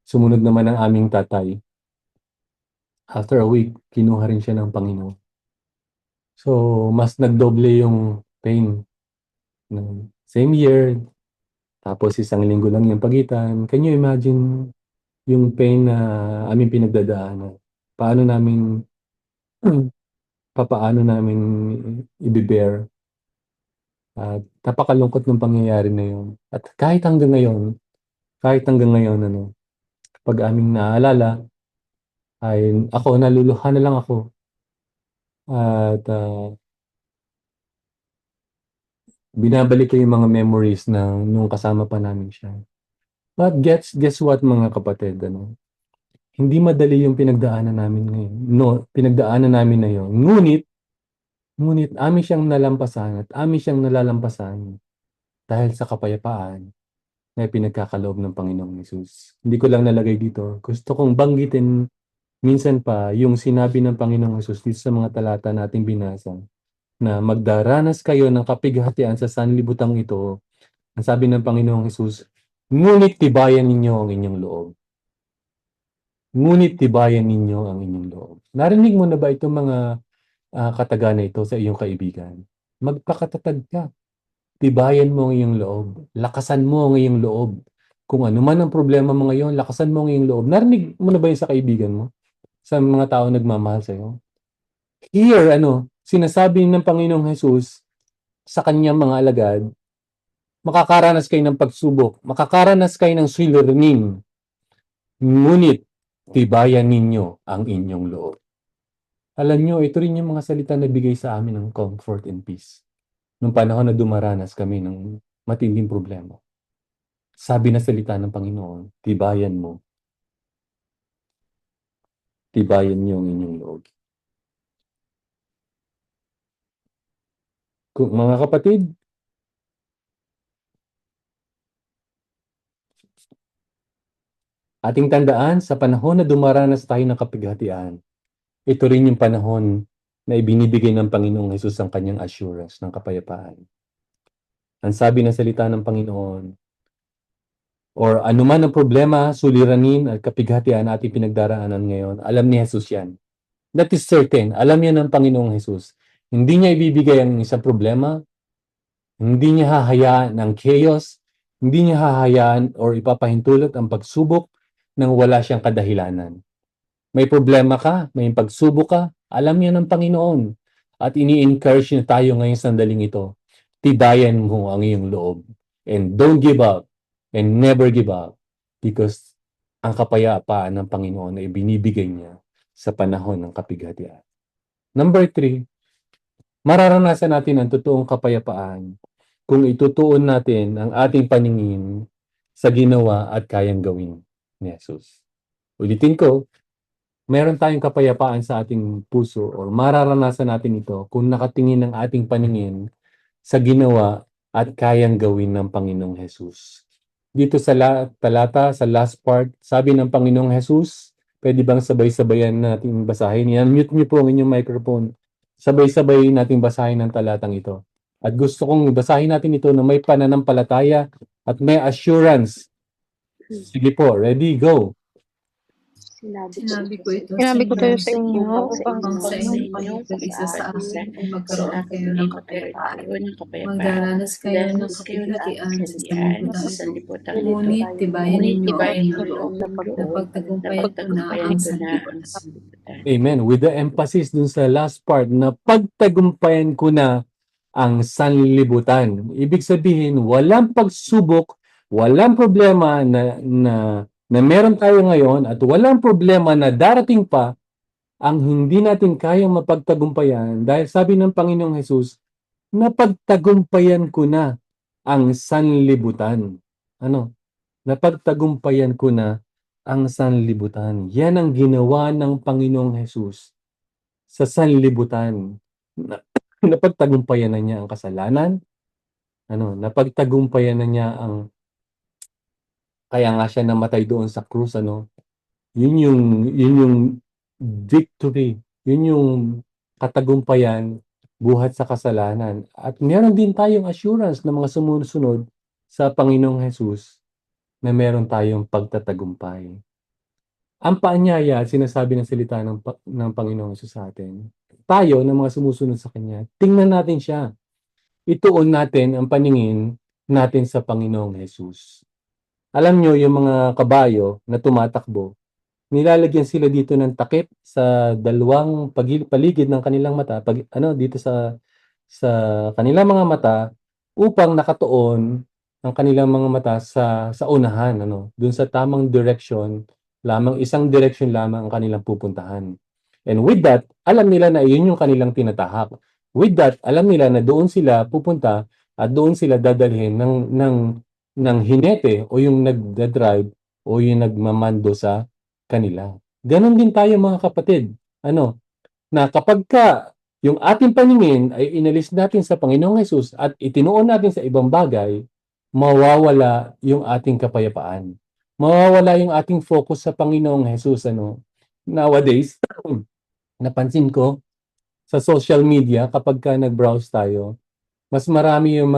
sumunod naman ang aming tatay. After a week, kinuha rin siya ng Panginoon. So, mas nagdoble yung pain ng same year, tapos isang linggo lang yung pagitan. Can you imagine yung pain na aming pinagdadaanan? Paano namin, papaano namin i-bear? At napakalungkot ng pangyayari na yun. At kahit hanggang ngayon, ano, pag aming naalala, ay ako, naluluha na lang ako. At binabalik ko yung mga memories na nung kasama pa namin siya. But guess what mga kapatid, ano? Hindi madali yung pinagdaanan namin ngayon. No, pinagdaanan namin na yun. Ngunit amin siyang nalampasan at amin siyang nalalampasan dahil sa kapayapaan na pinagkakaloob ng Panginoong Hesus. Hindi ko lang nalagay dito. Gusto kong banggitin minsan pa yung sinabi ng Panginoong Hesus dito sa mga talata nating binasa na magdaranas kayo ng kapighatian sa sanlibutang ito. Ang sabi ng Panginoong Hesus, ngunit tibayan ninyo ang inyong loob. Ngunit tibayan ninyo ang inyong loob. Narinig mo na ba itong mga kataga na ito sa iyong kaibigan? Magpakatatag ka. Tibayan mo ang iyong loob. Lakasan mo ang iyong loob. Kung ano man ang problema mo ngayon, lakasan mo ang iyong loob. Narinig mo na ba yun sa kaibigan mo? Sa mga tao nagmamahal sa'yo? Here, sinasabi ng Panginoong Hesus sa kanyang mga alagad, makakaranas kayo ng pagsubok, makakaranas kayo ng suliranin, ngunit tibayan ninyo ang inyong loob. Alam nyo, ito rin yung mga salita na bigay sa amin ng comfort and peace. Nung panahon na dumaranas kami ng matinding problema. Sabi na salita ng Panginoon, tibayan niyo ang inyong loob. Kung, mga kapatid, ating tandaan sa panahon na dumaranas tayo ng kapighatian, ito rin yung panahon na ibinibigay ng Panginoong Hesus ang kanyang assurance ng kapayapaan. Ang sabi ng salita ng Panginoon, or anuman ang problema, suliranin at kapighatian na ating pinagdaraanan ngayon, alam ni Hesus yan. That is certain. Alam yan ng Panginoong Hesus. Hindi niya ibibigay ang isang problema, hindi niya hahayaan ang chaos, hindi niya hahayaan or ipapahintulot ang pagsubok nang wala siyang kadahilanan. May problema ka, may pagsubok ka, alam niya ng Panginoon. At ini-encourage niya tayo ngayong sandaling ito. Tibayan mo ang iyong loob. And don't give up. And never give up. Because ang kapayapaan ng Panginoon ay binibigay niya sa panahon ng kapighatian. Number 3, mararanasan natin ang totoong kapayapaan kung itutuon natin ang ating paningin sa ginawa at kayang gawin ni Jesus. Ulitin ko, meron tayong kapayapaan sa ating puso o mararanasan natin ito kung nakatingin ang ating paningin sa ginawa at kayang gawin ng Panginoong Hesus. Dito sa talata, sa last part, sabi ng Panginoong Hesus, pwede bang sabay-sabayan natin basahin? I-unmute niyo po ang inyong microphone. Sabay-sabay natin basahin ang talatang ito. At gusto kong basahin natin ito na may pananampalataya at may assurance. Sige po, ready, go. Sinabi ko ito Sinabi ko tayo sa inyo upang sa inyong pag-isa sa akin ay magkaroon kayo ng kapayapaan. Magdaranas kayo ng kapighatian sa sanlibutan ito. Ngunit tibayan ninyo ang inyong loob. Napagtagumpayan ko na ang sanlibutan. Amen. With the emphasis dun sa last part na pagtagumpayan ko na ang sanlibutan. Ibig sabihin, walang pagsubok, walang problema na meron tayo ngayon at walang problema na darating pa ang hindi natin kayang mapagtagumpayan dahil sabi ng Panginoong Hesus, napagtagumpayan ko na ang sanlibutan. Napagtagumpayan ko na ang sanlibutan. Yan ang ginawa ng Panginoong Hesus sa sanlibutan. Na, napagtagumpayan na niya ang kasalanan, napagtagumpayan na niya kaya nga siya namatay doon sa krus, yun yung victory, yun yung katagumpayan buhat sa kasalanan. At meron din tayong assurance na mga sumusunod sa Panginoong Hesus na meron tayong pagtatagumpay. Ang paanyaya at sinasabi ng salita ng Panginoong Hesus sa atin, tayo na mga sumusunod sa Kanya, tingnan natin siya. Ituon natin ang paningin natin sa Panginoong Hesus. Alam nyo, yung mga kabayo na tumatakbo, nilalagyan sila dito ng takip sa dalawang paligid ng kanilang mata, dito sa kanilang mga mata upang nakatuon ang kanilang mga mata sa unahan, doon sa tamang direction lamang, isang direction lamang ang kanilang pupuntahan. And with that, alam nila na iyon yung kanilang tinatahak. With that, alam nila na doon sila pupunta at doon sila dadalhin ng hinete o yung nagdadrive o yung nagmamando sa kanila. Ganon din tayo mga kapatid. Na kapag yung ating paningin ay inalis natin sa Panginoong Hesus at itinuon natin sa ibang bagay, mawawala yung ating kapayapaan. Mawawala yung ating focus sa Panginoong Hesus. Nowadays, napansin ko sa social media kapag nag-browse tayo, mas marami yung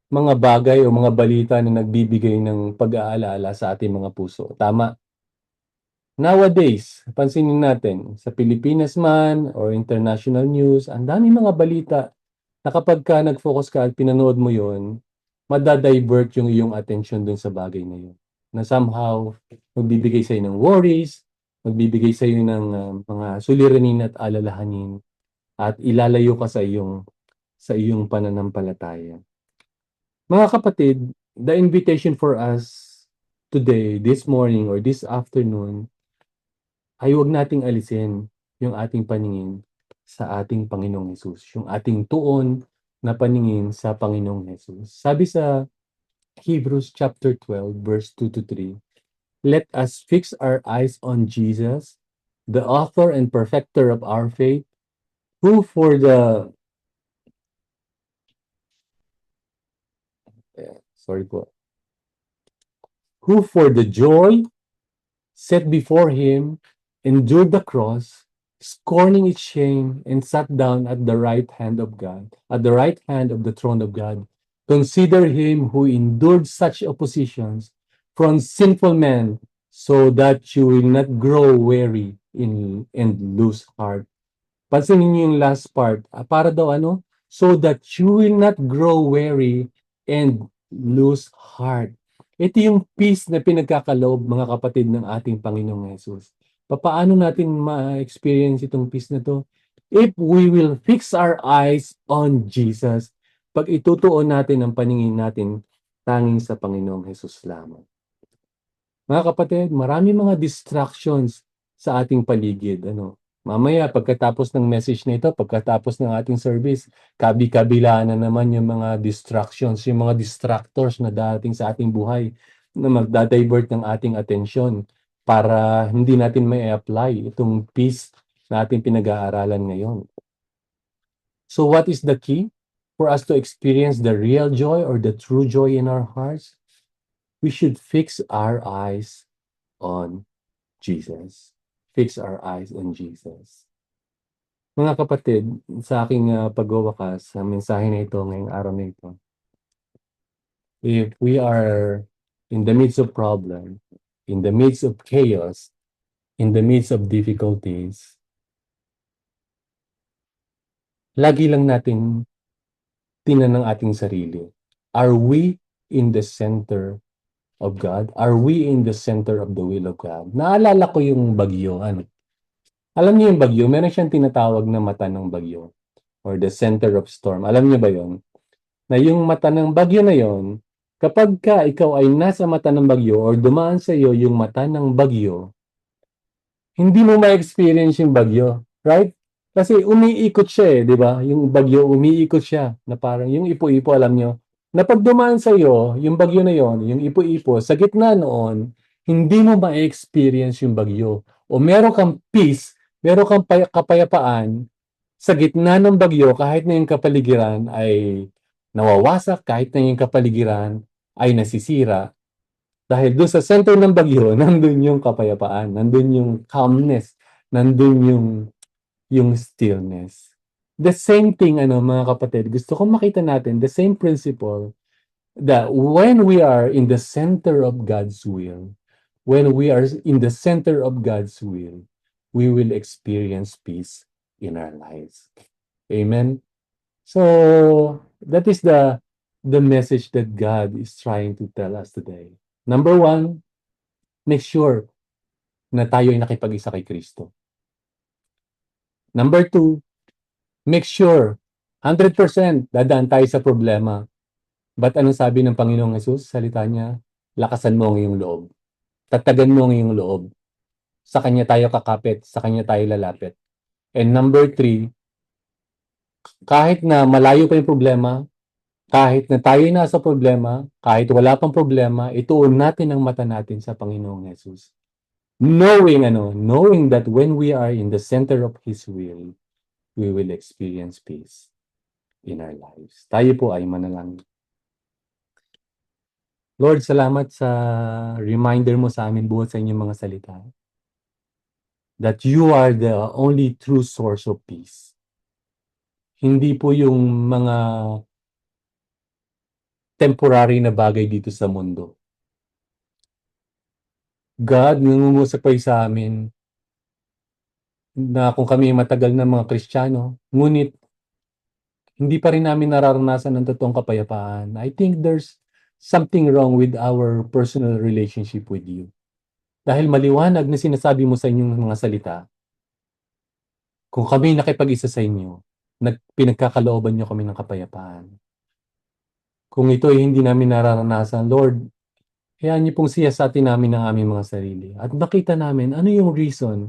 mga bagay o mga balita na nagbibigay ng pag-aalala sa ating mga puso. Tama. Nowadays, pansinin natin, sa Pilipinas man or international news, ang dami mga balita na kapag nag-focus ka at pinanood mo yon, madadivert yung iyong attention dun sa bagay na yun. Na somehow, magbibigay sa'yo ng worries, magbibigay sa'yo ng mga suliranin at alalahanin, at ilalayo ka sa iyong pananampalataya. Mga kapatid, the invitation for us today, this morning, or this afternoon, ay huwag nating alisin yung ating paningin sa ating Panginoong Hesus, yung ating tuon na paningin sa Panginoong Hesus. Sabi sa Hebrews chapter 12, verse 2 to 3, let us fix our eyes on Jesus, the author and perfecter of our faith, who for the joy set before him endured the cross, scorning its shame, and sat down at the right hand of God, at the right hand of the throne of God. Consider him who endured such oppositions from sinful men, so that you will not grow weary and lose heart. Pansinin niyo yung last part. Para daw so that you will not grow weary and lose heart. Ito yung peace na pinagkakaloob, mga kapatid, ng ating Panginoong Hesus. Paano natin ma-experience itong peace na to? If we will fix our eyes on Jesus. Pag itutuon natin ang paningin natin tanging sa Panginoong Hesus lamang. Mga kapatid, marami mga distractions sa ating paligid. Mamaya, pagkatapos ng message na ito, pagkatapos ng ating service, kabi-kabilaan na naman yung mga distractions, yung mga distractors na dating sa ating buhay na magdadivert ng ating atensyon para hindi natin may apply itong peace na ating pinag-aaralan ngayon. So what is the key for us to experience the real joy or the true joy in our hearts? We should fix our eyes on Jesus. Fix our eyes on Jesus. Mga kapatid, sa aking pagwawakas sa mensahe na ito ngayong araw na ito, if we are in the midst of problem, in the midst of chaos, in the midst of difficulties, lagi lang natin tingnan ng ating sarili. Are we in the center of God? Are we in the center of the will of God? Naalala ko yung bagyo. Alam niyo yung bagyo, meron siyang tinatawag na mata ng bagyo or the center of storm. Alam niyo ba yon? Na yung mata ng bagyo na yon, kapag ikaw ay nasa mata ng bagyo or dumaan sa iyo yung mata ng bagyo, hindi mo ma-experience yung bagyo. Right? Kasi umiikot siya di ba? Yung bagyo, umiikot siya. Na parang yung ipo-ipo, alam niyo, na pag dumaan sa iyo, yung bagyo na yon, yung ipo-ipo, sa gitna noon, hindi mo ma-experience yung bagyo. O meron kang peace, meron kang kapayapaan sa gitna ng bagyo kahit na yung kapaligiran ay nawawasak, kahit na yung kapaligiran ay nasisira. Dahil doon sa center ng bagyo, nandun yung kapayapaan, nandun yung calmness, nandun yung stillness. The same thing, mga kapatid, gusto kong makita natin, the same principle, that when we are in the center of God's will, when we are in the center of God's will, we will experience peace in our lives. Amen. So that is the message that God is trying to tell us today. Number one, make sure na tayo ay nakipag-isa kay Kristo. Number two, make sure 100% dadaan tayo sa problema. But anong sabi ng Panginoong Hesus? Salita niya, lakasan mo ang iyong loob. Tatagan mo ang iyong loob. Sa Kanya tayo kakapit, sa Kanya tayo lalapit. And number three, kahit na malayo pa yung problema, kahit na tayo nasa problema, kahit wala pang problema, ituon natin ang mata natin sa Panginoong Hesus. Knowing that when we are in the center of His will, we will experience peace in our lives. Tayo po ay manalangin. Lord, salamat sa reminder mo sa amin buhat sa inyong mga salita. That you are the only true source of peace. Hindi po yung mga temporary na bagay dito sa mundo. God, nangungusap kayo sa amin na kung kami matagal na mga Kristiyano, ngunit hindi pa rin namin nararanasan ng totoong kapayapaan. I think there's something wrong with our personal relationship with you. Dahil maliwanag na sinasabi mo sa inyong mga salita, kung kami nakipag-isa sa inyo, pinagkakalooban niyo kami ng kapayapaan. Kung ito ay hindi namin nararanasan, Lord, hayaan niyo pong siyasatin namin ang aming mga sarili. At makita namin ano yung reason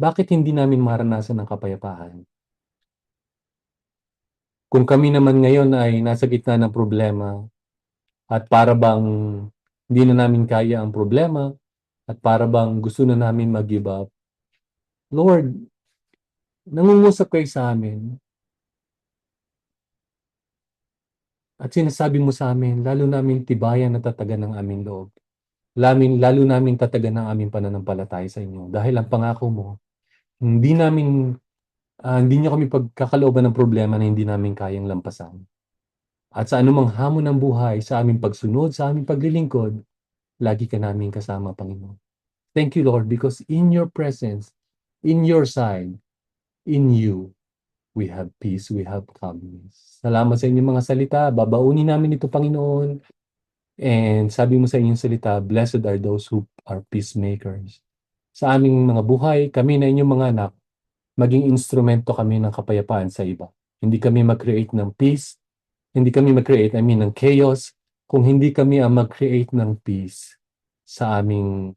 bakit hindi namin maranasan ang kapayapaan. Kung kami naman ngayon ay nasa gitna ng problema at para bang hindi na namin kaya ang problema at para bang gusto na namin mag-give up, Lord, nangungusap kayo sa amin at sinasabi mo sa amin, lalo namin tibayan at tatagan ng aming loob. Lalo namin tatagan ng aming pananampalataya sa inyo. Dahil ang pangako mo, hindi niyo kami pagkakalooban ng problema na hindi namin kayang lampasan. At sa anumang hamon ng buhay, sa aming pagsunod, sa aming paglilingkod, lagi ka namin kasama, Panginoon. Thank you, Lord, because in your presence, in your side, in you, we have peace, we have calmness. Salamat sa inyong mga salita. Babaunin namin ito, Panginoon. And sabi mo sa inyong salita, blessed are those who are peacemakers. Sa aming mga buhay, kami na inyong mga anak, maging instrumento kami ng kapayapaan sa iba. Hindi kami mag-create ng peace, hindi kami mag-create, ng chaos, kung hindi kami ang mag-create ng peace sa aming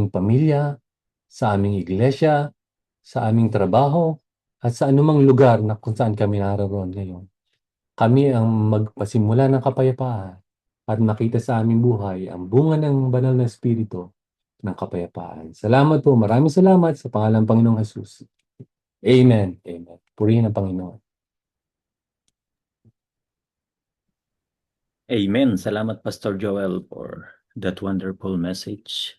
pamilya, sa aming iglesia, sa aming trabaho, at sa anumang lugar na kung saan kami naroon ngayon. Kami ang magpasimula ng kapayapaan at makita sa aming buhay ang bunga ng banal na Espiritu ng kapayapaan. Salamat po. Maraming salamat sa pangalan ng Panginoong Jesus. Amen. Amen. Purihin ang Panginoon. Amen. Salamat, Pastor Joel, for that wonderful message.